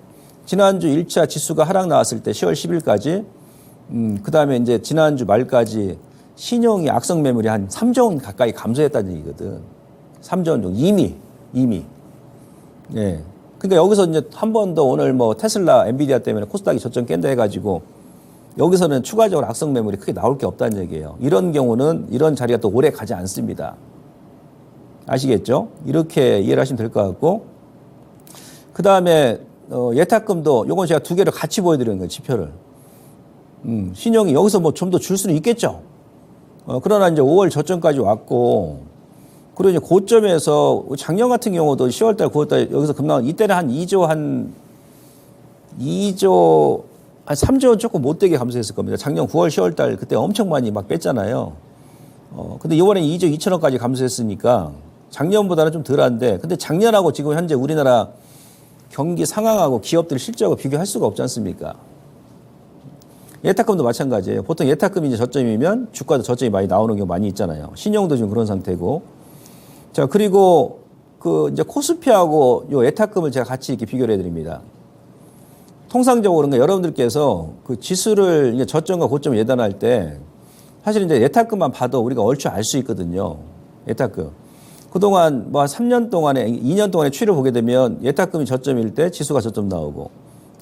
지난주 1차 지수가 하락 나왔을 때 10월 10일까지 그 다음에 이제 지난주 말까지 신용이 악성 매물이 한 3조 원 가까이 감소했다는 얘기거든. 3조 원 정도. 이미. 예. 그러니까 여기서 이제 한 번 더 오늘 뭐 테슬라, 엔비디아 때문에 코스닥이 저점 깬다 해가지고 여기서는 추가적으로 악성 매물이 크게 나올 게 없다는 얘기예요. 이런 경우는 이런 자리가 또 오래 가지 않습니다. 아시겠죠? 이렇게 이해를 하시면 될 것 같고 그 다음에 예탁금도 요건 제가 두 개를 같이 보여드리는 거예요. 지표를. 신용이 여기서 뭐 좀 더 줄 수는 있겠죠. 그러나 이제 5월 저점까지 왔고 그리고 이제 고점에서 작년 같은 경우도 10월달, 9월달 여기서 급락 이때는 한 3조 원 조금 못되게 감소했을 겁니다. 작년 9월, 10월달 그때 엄청 많이 막 뺐잖아요. 근데 이번에 2조 2천억까지 감소했으니까 작년보다는 좀 덜한데 근데 작년하고 지금 현재 우리나라 경기 상황하고 기업들 실적을 비교할 수가 없지 않습니까? 예탁금도 마찬가지예요. 보통 예탁금이 이제 저점이면 주가도 저점이 많이 나오는 경우 많이 있잖아요. 신용도 지금 그런 상태고. 자, 그리고 이제 코스피하고 요 예탁금을 제가 같이 이렇게 비교를 해드립니다. 통상적으로 그러니까 여러분들께서 그 지수를 이제 저점과 고점을 예단할 때 사실 이제 예탁금만 봐도 우리가 얼추 알 수 있거든요. 예탁금. 그동안 뭐 3년 동안에, 2년 동안에 추이를 보게 되면 예탁금이 저점일 때 지수가 저점 나오고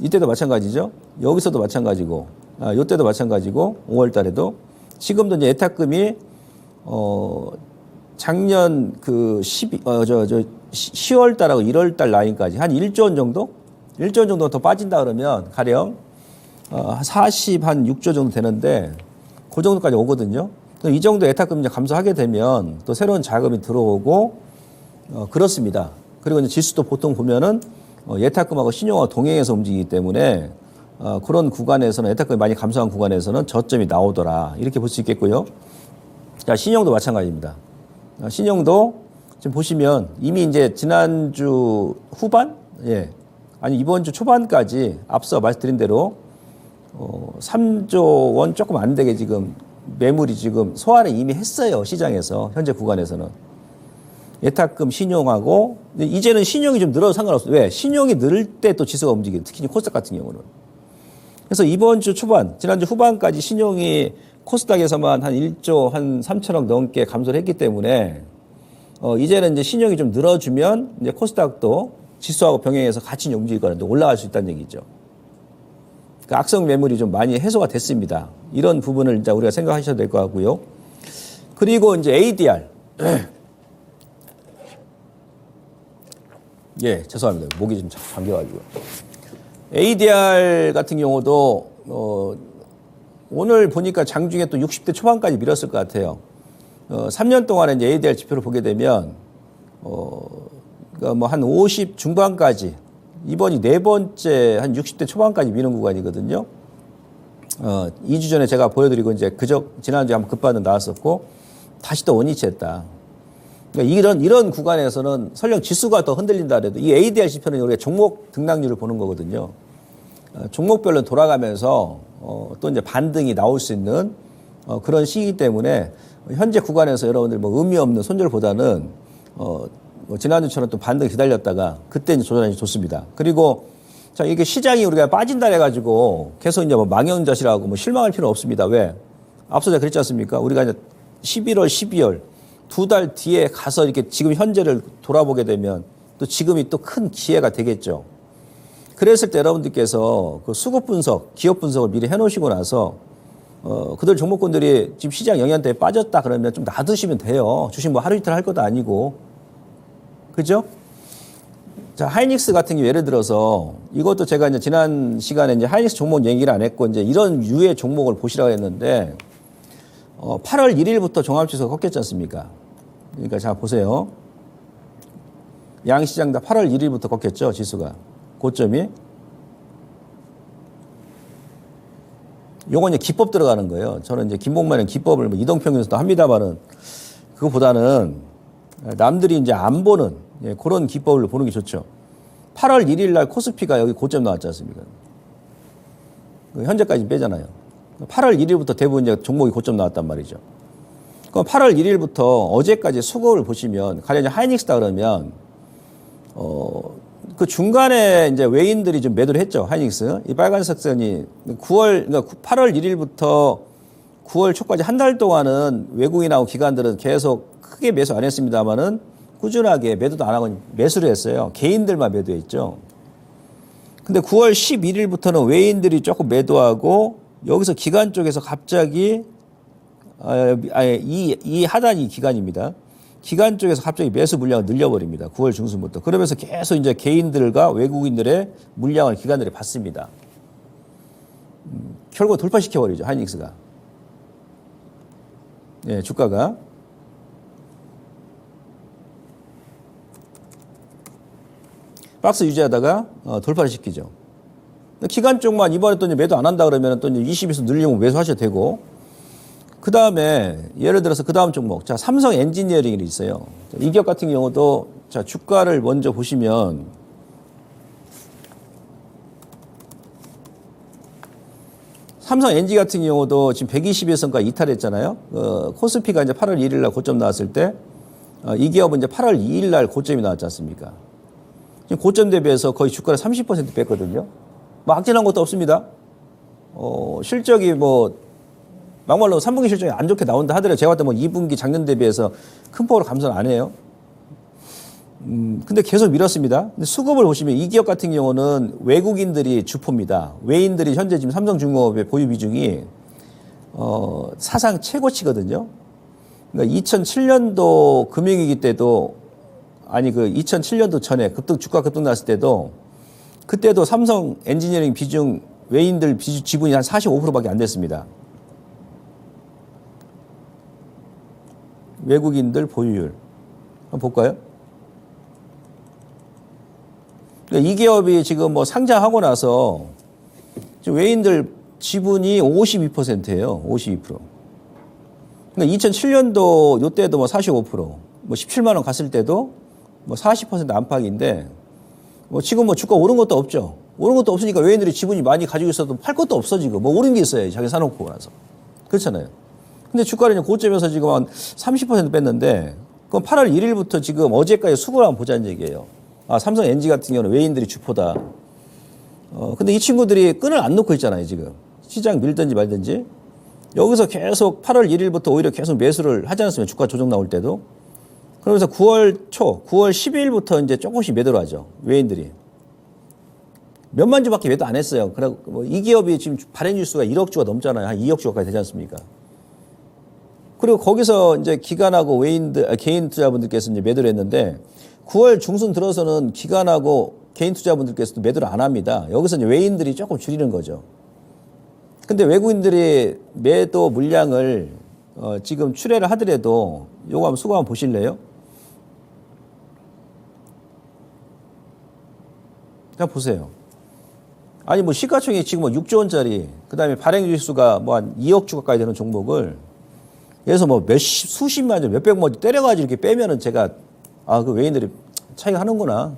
이때도 마찬가지죠. 여기서도 마찬가지고, 요때도 마찬가지고, 5월 달에도. 지금도 이제 예탁금이, 작년 10월 달하고 1월 달 라인까지 한 1조 원 정도? 1조 원 정도 더 빠진다 그러면 가령, 6조 정도 되는데, 그 정도까지 오거든요. 이 정도 예탁금 이제 감소하게 되면 또 새로운 자금이 들어오고, 그렇습니다. 그리고 이제 지수도 보통 보면은 예탁금하고 신용하고 동행해서 움직이기 때문에 그런 구간에서는 예탁금이 많이 감소한 구간에서는 저점이 나오더라. 이렇게 볼 수 있겠고요. 자, 신용도 마찬가지입니다. 신용도 지금 보시면 이미 이제 지난주 후반? 아니, 이번 주 초반까지 앞서 말씀드린 대로 3조 원 조금 안 되게 지금 매물이 지금 소화를 이미 했어요. 시장에서. 현재 구간에서는. 예탁금 신용하고 이제는 신용이 좀 늘어도 상관없어요. 왜? 신용이 늘 때 또 지수가 움직여요. 특히 코스닥 같은 경우는. 그래서 이번 주 초반, 지난주 후반까지 신용이 코스닥에서만 한 1조 한 3천억 넘게 감소를 했기 때문에 이제는 이제 신용이 좀 늘어주면 이제 코스닥도 지수하고 병행해서 같이 움직일 거는데 올라갈 수 있다는 얘기죠. 그러니까 악성 매물이 좀 많이 해소가 됐습니다. 이런 부분을 이제 우리가 생각하셔야 될 것 같고요. 그리고 이제 ADR. 예, 죄송합니다. 목이 좀 잠겨가지고. ADR 같은 경우도 오늘 보니까 장중에 또 60대 초반까지 밀었을 것 같아요. 3년 동안에 이제 ADR 지표를 보게 되면 그러니까 뭐 한 50 중반까지 이번이 네 번째 한 60대 초반까지 미는 구간이거든요. 2주 전에 제가 보여드리고 이제 지난주에 한번 급반응 나왔었고 다시 또 원위치했다. 그러니까 이런 구간에서는 설령 지수가 더 흔들린다 해도 이 ADR 지표는 우리가 종목 등락률을 보는 거거든요. 종목별로 돌아가면서 또 이제 반등이 나올 수 있는 그런 시기이기 때문에 현재 구간에서 여러분들 뭐 의미 없는 손절보다는 뭐 지난주처럼 또 반등 기다렸다가 그때 이제 조정이 좋습니다. 그리고 자, 이게 시장이 우리가 빠진다 해가지고 계속 이제 뭐 망연자실하고 뭐 실망할 필요는 없습니다. 왜? 앞서 제가 그랬지 않습니까? 우리가 이제 11월, 12월 두 달 뒤에 가서 이렇게 지금 현재를 돌아보게 되면 또 지금이 또 큰 기회가 되겠죠. 그랬을 때 여러분들께서 그 수급 분석, 기업 분석을 미리 해놓으시고 나서 그들 종목군들이 지금 시장 영향 때문에 빠졌다 그러면 좀 놔두시면 돼요. 주식 뭐 하루 이틀 할 것도 아니고. 그죠? 자, 하이닉스 같은 경우 예를 들어서 이것도 제가 이제 지난 시간에 이제 하이닉스 종목 얘기를 안 했고 이제 이런 유의 종목을 보시라고 했는데 8월 1일부터 종합지수가 꺾였지 않습니까? 그러니까 자, 보세요. 양시장 다 8월 1일부터 꺾였죠, 지수가. 고점이. 요건 이제 기법 들어가는 거예요. 저는 이제 김봉만의 기법을 뭐 이동평균에서도 합니다만은 그거보다는 남들이 이제 안 보는 그런 기법을 보는 게 좋죠. 8월 1일 날 코스피가 여기 고점 나왔지 않습니까? 현재까지 빼잖아요. 8월 1일부터 대부분 이제 종목이 고점 나왔단 말이죠. 그럼 8월 1일부터 어제까지 수급을 보시면 가령 이제 하이닉스다 그러면 그 중간에 이제 외인들이 좀 매도를 했죠. 하이닉스. 이 빨간색 선이 그러니까 8월 1일부터 9월 초까지 한 달 동안은 외국인하고 기관들은 계속 크게 매수 안 했습니다만은 꾸준하게 매도도 안 하고 매수를 했어요. 개인들만 매도했죠. 근데 9월 11일부터는 외인들이 조금 매도하고 여기서 기관 쪽에서 갑자기 이 하단이 기관입니다. 기관 쪽에서 갑자기 매수 물량을 늘려버립니다. 9월 중순부터. 그러면서 계속 이제 개인들과 외국인들의 물량을 기관들이 받습니다. 결국 돌파시켜버리죠. 하이닉스가. 예, 주가가. 박스 유지하다가 돌파를 시키죠. 기간 쪽만 이번에 또 이제 매도 안 한다 그러면 또 이제 20에서 늘리면 매수하셔도 되고, 그 다음에 예를 들어서 그 다음 종목, 자, 삼성 엔지니어링이 있어요. 이 기업 같은 경우도 자, 주가를 먼저 보시면 삼성 엔지 같은 경우도 지금 121선까지 이탈했잖아요. 코스피가 이제 8월 1일 날 고점 나왔을 때, 이 기업은 이제 8월 2일 날 고점이 나왔지 않습니까? 지금 고점 대비해서 거의 주가를 30% 뺐거든요. 뭐 악재난 것도 없습니다. 실적이 뭐 막말로 3분기 실적이 안 좋게 나온다 하더라도 제가 봤을 때 뭐 2분기 작년 대비해서 큰 폭으로 감소는 안 해요. 근데 계속 밀었습니다. 근데 수급을 보시면 이 기업 같은 경우는 외국인들이 주포입니다. 외인들이 현재 지금 삼성중공업의 보유 비중이 사상 최고치거든요. 그러니까 2007년도 금융위기 때도 아니 그 2007년도 전에 주가 급등 났을 때도 그때도 삼성 엔지니어링 비중 외인들 지분이 한 45%밖에 안 됐습니다. 외국인들 보유율 한번 볼까요? 그러니까 이 기업이 지금 뭐 상장하고 나서 지금 외인들 지분이 52%예요. 52%. 그러니까 2007년도 요때도 뭐 45%, 뭐 17만 원 갔을 때도 뭐 40% 안팎인데 뭐 지금 뭐 주가 오른 것도 없죠. 오른 것도 없으니까 외인들이 지분이 많이 가지고 있어도 팔 것도 없어 지금. 뭐 오른 게 있어야지 자기 사놓고 나서. 그렇잖아요. 근데 주가를 고점에서 지금 한 30% 뺐는데 그럼 8월 1일부터 지금 어제까지 수급을 한번 보자는 얘기예요. 아, 삼성 엔지 같은 경우는 외인들이 주포다. 근데 이 친구들이 끈을 안 놓고 있잖아요, 지금. 시장 밀든지 말든지. 여기서 계속 8월 1일부터 오히려 계속 매수를 하지 않았으면 주가 조정 나올 때도. 그러면서 9월 10일부터 이제 조금씩 매도를 하죠, 외인들이. 몇만 주밖에 매도 안 했어요. 그리고 뭐 이 기업이 지금 발행 주수가 1억 주가 넘잖아요. 한 2억 주가까지 되지 않습니까? 그리고 거기서 이제 기관하고 외인들, 개인 투자분들께서 이제 매도를 했는데 9월 중순 들어서는 기관하고 개인 투자분들께서도 매도를 안 합니다. 여기서 이제 외인들이 조금 줄이는 거죠. 근데 외국인들이 매도 물량을 지금 출회를 하더라도 요거 한번 수고 한번 보실래요? 그냥 보세요. 아니 뭐 시가총액이 지금 뭐 6조 원짜리, 그다음에 발행 주수가 뭐 한 2억 주 가까이 되는 종목을 그래서 뭐 수십만 주, 몇백만 주 때려가지고 이렇게 빼면은 제가 그 외인들이 차이가 하는구나.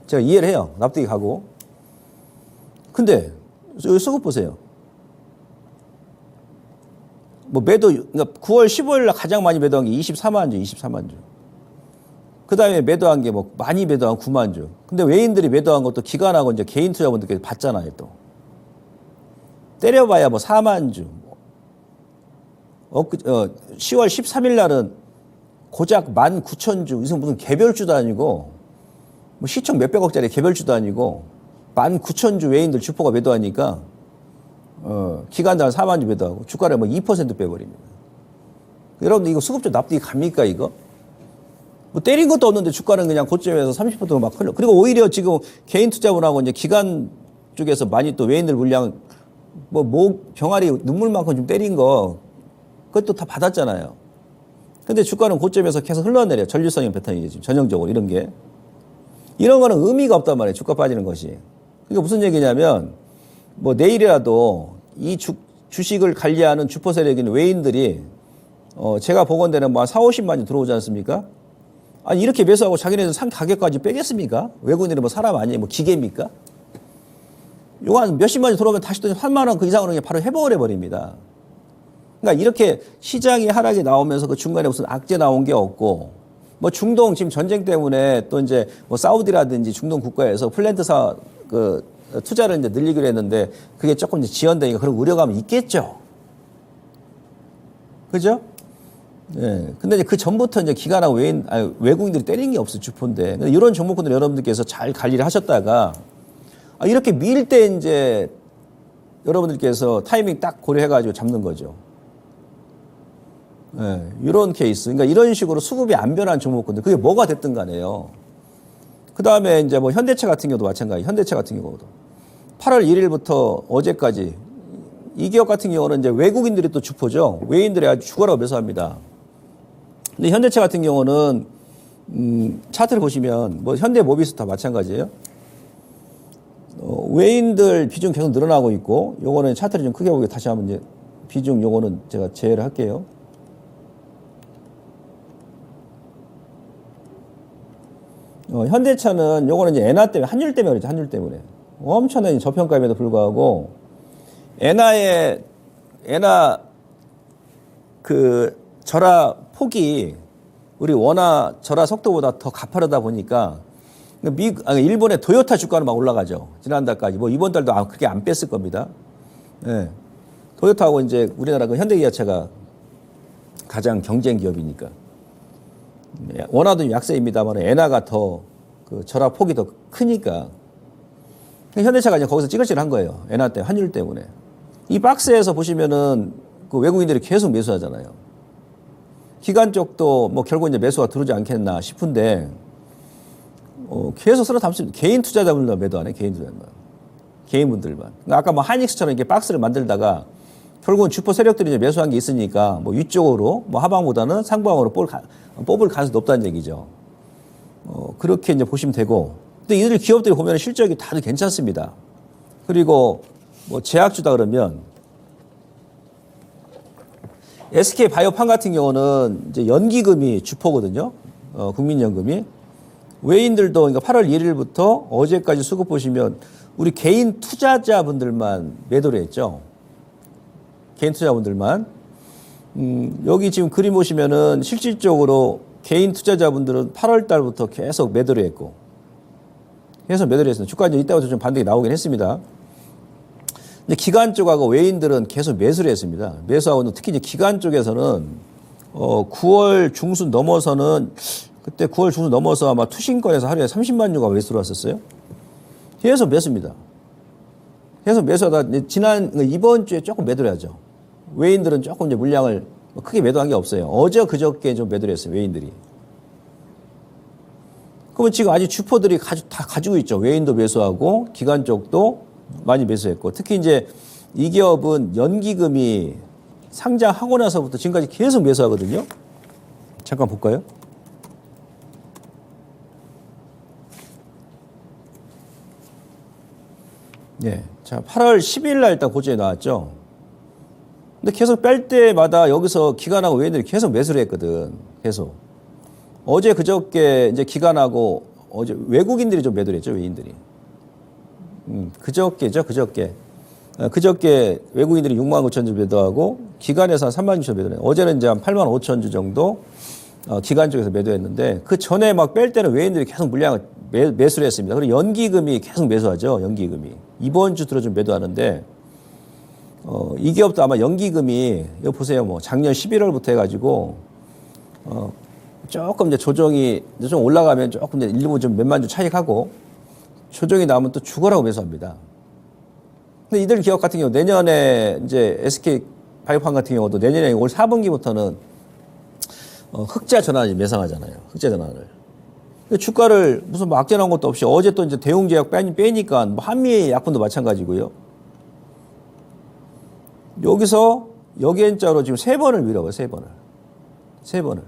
제가 이해를 해요. 납득이 가고. 근데 여기 수급 보세요. 뭐 매도, 그러니까 9월 15일 날 가장 많이 매도한 게 24만 주, 24만 주. 그 다음에 매도한 게 뭐 많이 매도한 9만 주. 근데 외인들이 매도한 것도 기관하고 이제 개인 투자분들께서 받잖아요, 또. 때려봐야 뭐 4만 주. 10월 13일 날은 고작 19,000주, 이건 무슨 개별주도 아니고, 뭐 시총 몇백억짜리 개별주도 아니고, 19,000주 외인들 주포가 매도하니까, 기관장은 4만 주 매도하고, 주가를 뭐 2% 빼버립니다. 여러분들 이거 수급주 납득이 갑니까, 이거? 뭐 때린 것도 없는데 주가는 그냥 고점에서 30% 막 흘러. 그리고 오히려 지금 개인 투자분하고 이제 기관 쪽에서 많이 또 외인들 물량, 병아리 눈물만큼 좀 때린 거, 그것도 다 받았잖아요. 근데 주가는 고점에서 계속 흘러내려. 전류성형 패턴이지, 지금 전형적으로 이런 게. 이런 거는 의미가 없단 말이에요. 주가 빠지는 것이. 그러니까 무슨 얘기냐면, 뭐 내일이라도 이 주식을 관리하는 주포 세력인 외인들이, 제가 보건대는 뭐 한 4, 50만 주 들어오지 않습니까? 아니, 이렇게 매수하고 자기네들 산 가격까지 빼겠습니까? 외국인들이 뭐 사람 아니에요? 뭐 기계입니까? 요거 한 몇십만 주 들어오면 다시 또 3만 원 그 이상으로 그냥 바로 회복을 해버립니다. 그러니까 이렇게 시장이 하락이 나오면서 그 중간에 무슨 악재 나온 게 없고, 뭐 중동 지금 전쟁 때문에 또 이제 뭐 사우디라든지 중동 국가에서 플랜트사 투자를 이제 늘리기로 했는데 그게 조금 이제 지연되니까 그런 우려감이 있겠죠. 그죠? 예. 근데 이제 그 전부터 이제 기관하고 외국인들이 때린 게 없어요, 주포인데. 근데 이런 종목군들 여러분들께서 잘 관리를 하셨다가 이렇게 밀 때 이제 여러분들께서 타이밍 딱 고려해가지고 잡는 거죠. 예, 이런 케이스. 그러니까 이런 식으로 수급이 안 변한 종목군들, 그게 뭐가 됐든 간에요. 그 다음에 이제 뭐 현대차 같은 경우도 마찬가지. 현대차 같은 경우도 8월 1일부터 어제까지 이 기업 같은 경우는 이제 외국인들이 또 주포죠. 외인들이 아주 죽어라고 매수합니다. 근데 현대차 같은 경우는 차트를 보시면 뭐 현대모비스 다 마찬가지예요. 외인들 비중 계속 늘어나고 있고, 요거는 차트를 좀 크게 보게 다시 한번 이제 비중 요거는 제가 제외를 할게요. 현대차는 요거는 이제 엔화 때문에, 환율 때문에 그렇죠. 환율 때문에. 엄청난 저평가임에도 불구하고, 엔화 절하 폭이 우리 원화 절하 속도보다 더 가파르다 보니까, 일본의 도요타 주가는 막 올라가죠. 지난달까지. 뭐 이번 달도 그렇게 안 뺐을 겁니다. 예. 도요타하고 이제 우리나라 그 현대기아차가 가장 경쟁 기업이니까. 원화도 약세입니다만 엔화가 더 그 절하 폭이 더 크니까 현대차가 이제 거기서 찌글찌글한 거예요. 엔화 때문에, 환율 때문에. 이 박스에서 보시면은 그 외국인들이 계속 매수하잖아요. 기관 쪽도 뭐 결국 이제 매수가 들어오지 않겠나 싶은데 계속 쓸어 담습니다. 개인 투자자분들만 매도하네, 개인 투자자만. 개인분들만. 그러니까 아까 뭐 하이닉스처럼 이렇게 박스를 만들다가 결국은 주포 세력들이 이제 매수한 게 있으니까 뭐 위쪽으로 뭐 하방보다는 상방으로 뽑을 가능성이 높다는 얘기죠. 그렇게 이제 보시면 되고. 근데 이들 기업들이 보면 실적이 다들 괜찮습니다. 그리고 뭐 제약주다 그러면 SK 바이오팜 같은 경우는 이제 연기금이 주포거든요. 국민연금이. 외인들도 그러니까 8월 1일부터 어제까지 수급 보시면 우리 개인 투자자분들만 매도를 했죠. 개인 투자분들만. 여기 지금 그림 보시면은 실질적으로 개인 투자자분들은 8월 달부터 계속 매도를 했고, 계속 매도를 했습니다. 주가 이제 이따부터 좀 반등이 나오긴 했습니다. 근데 기관 쪽하고 외인들은 계속 매수를 했습니다. 매수하고 특히 이제 기관 쪽에서는 9월 중순 넘어서는 그때 9월 중순 넘어서 아마 투신권에서 하루에 30만 주가 매수로 왔었어요. 계속 매수입니다. 계속 매수하다 이번 주에 조금 매도를 하죠. 외인들은 조금 이제 물량을 뭐 크게 매도한 게 없어요. 어제 그저께 좀 매도를 했어요. 외인들이. 그러면 지금 아직 주포들이 다 가지고 있죠. 외인도 매수하고 기관 쪽도 많이 매수했고 특히 이제 이 기업은 연기금이 상장하고 나서부터 지금까지 계속 매수하거든요. 잠깐 볼까요? 네. 자, 8월 10일 날 일단 고점에 나왔죠. 근데 계속 뺄 때마다 여기서 기관하고 외인들이 계속 매수를 했거든. 계속. 어제 그저께 이제 기관하고 어제 외국인들이 좀 매도를 했죠. 외인들이. 그저께죠. 그저께. 그저께 외국인들이 6만 5천 주 매도하고 기관에서 한 3만 6천 매도했어요. 어제는 이제 한 8만 5천 주 정도 기관 쪽에서 매도했는데 그 전에 막 뺄 때는 외인들이 계속 물량을 매수를 했습니다. 그리고 연기금이 계속 매수하죠. 연기금이. 이번 주 들어 좀 매도하는데 이 기업도 아마 연기금이 여기 보세요. 뭐 작년 11월부터 해가지고 조금 이제 조정이 이제 좀 올라가면 조금 이제 일부 좀 몇만 주 차익하고 조정이 나오면 또 죽어라고 매수합니다. 근데 이들 기업 같은 경우 내년에 이제 SK 바이오팜 같은 경우도 내년에 올 4분기부터는 흑자 전환이 매상하잖아요. 흑자 전환을. 주가를 무슨 뭐 악재난 것도 없이 어제 또 이제 대웅제약 빼니까 뭐 한미 약분도 마찬가지고요. 여기서 여기엔자로 지금 3번을 밀어요. 3번을. 3번을.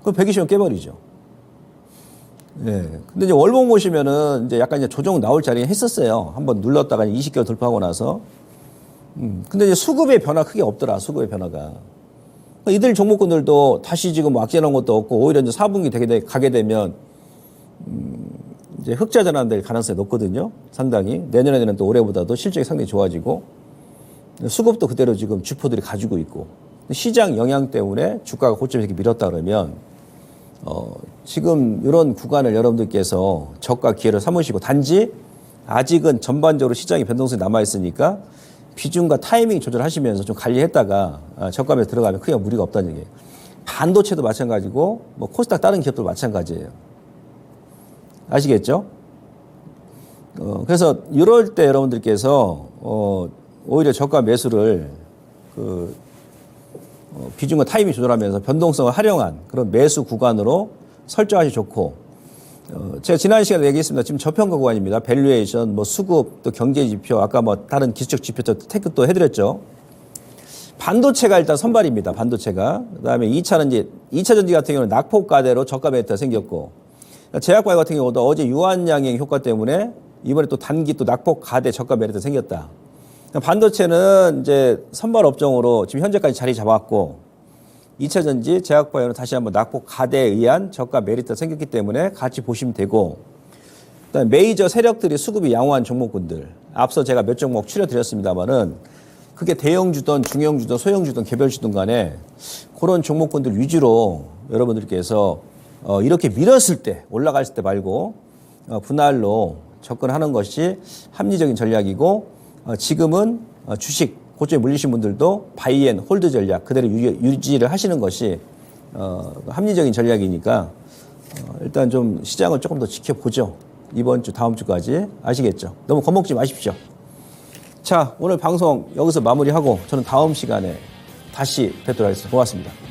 그럼 120원 깨버리죠. 예. 근데 이제 월봉 보시면은 이제 약간 이제 조정 나올 자리에 했었어요. 한번 눌렀다가 20개월 돌파하고 나서. 근데 이제 수급의 변화 크게 없더라. 수급의 변화가. 이들 종목군들도 다시 지금 악재난 것도 없고 오히려 이제 4분기 가게 되면 이제 흑자 전환될 가능성이 높거든요. 상당히. 내년에는 또 올해보다도 실적이 상당히 좋아지고 수급도 그대로 지금 주포들이 가지고 있고 시장 영향 때문에 주가가 고점에 이렇게 밀었다 그러면 지금 이런 구간을 여러분들께서 저가 기회를 삼으시고 단지 아직은 전반적으로 시장의 변동성이 남아있으니까 비중과 타이밍 조절하시면서 좀 관리했다가 저가에 들어가면 크게 무리가 없다는 얘기예요. 반도체도 마찬가지고 뭐 코스닥 다른 기업도 마찬가지예요. 아시겠죠? 그래서 이럴 때 여러분들께서 오히려 저가 매수를 비중과 타이밍 조절하면서 변동성을 활용한 그런 매수 구간으로 설정하시 좋고 제가 지난 시간에 얘기했습니다. 지금 저평가 구간입니다. 밸류에이션, 뭐 수급, 또 경제 지표, 아까 뭐 다른 기술적 지표 테크도 해드렸죠. 반도체가 일단 선발입니다. 반도체가. 그다음에 2차는 이제 2차 전지 같은 경우는 낙폭과대로 저가 메리트가 생겼고 제약바이오 같은 경우도 어제 유한양행 효과 때문에 이번에 또 단기 또 낙폭과대 저가 메리트가 생겼다. 반도체는 이제 선발 업종으로 지금 현재까지 자리 잡았고 2차 전지, 제약바이오는 다시 한번 낙폭 가대에 의한 저가 메리트가 생겼기 때문에 같이 보시면 되고 그다음에 메이저 세력들이 수급이 양호한 종목군들 앞서 제가 몇 종목 추려드렸습니다만은 그게 대형주든 중형주든 소형주든 개별주든 간에 그런 종목군들 위주로 여러분들께서 이렇게 밀었을 때 올라갈 때 말고 분할로 접근하는 것이 합리적인 전략이고 지금은 주식 고점에 물리신 분들도 바이앤 홀드 전략 그대로 유지를 하시는 것이 합리적인 전략이니까 일단 좀 시장을 조금 더 지켜보죠. 이번 주 다음 주까지 아시겠죠? 너무 겁먹지 마십시오. 자, 오늘 방송 여기서 마무리하고 저는 다음 시간에 다시 뵙도록 하겠습니다. 고맙습니다.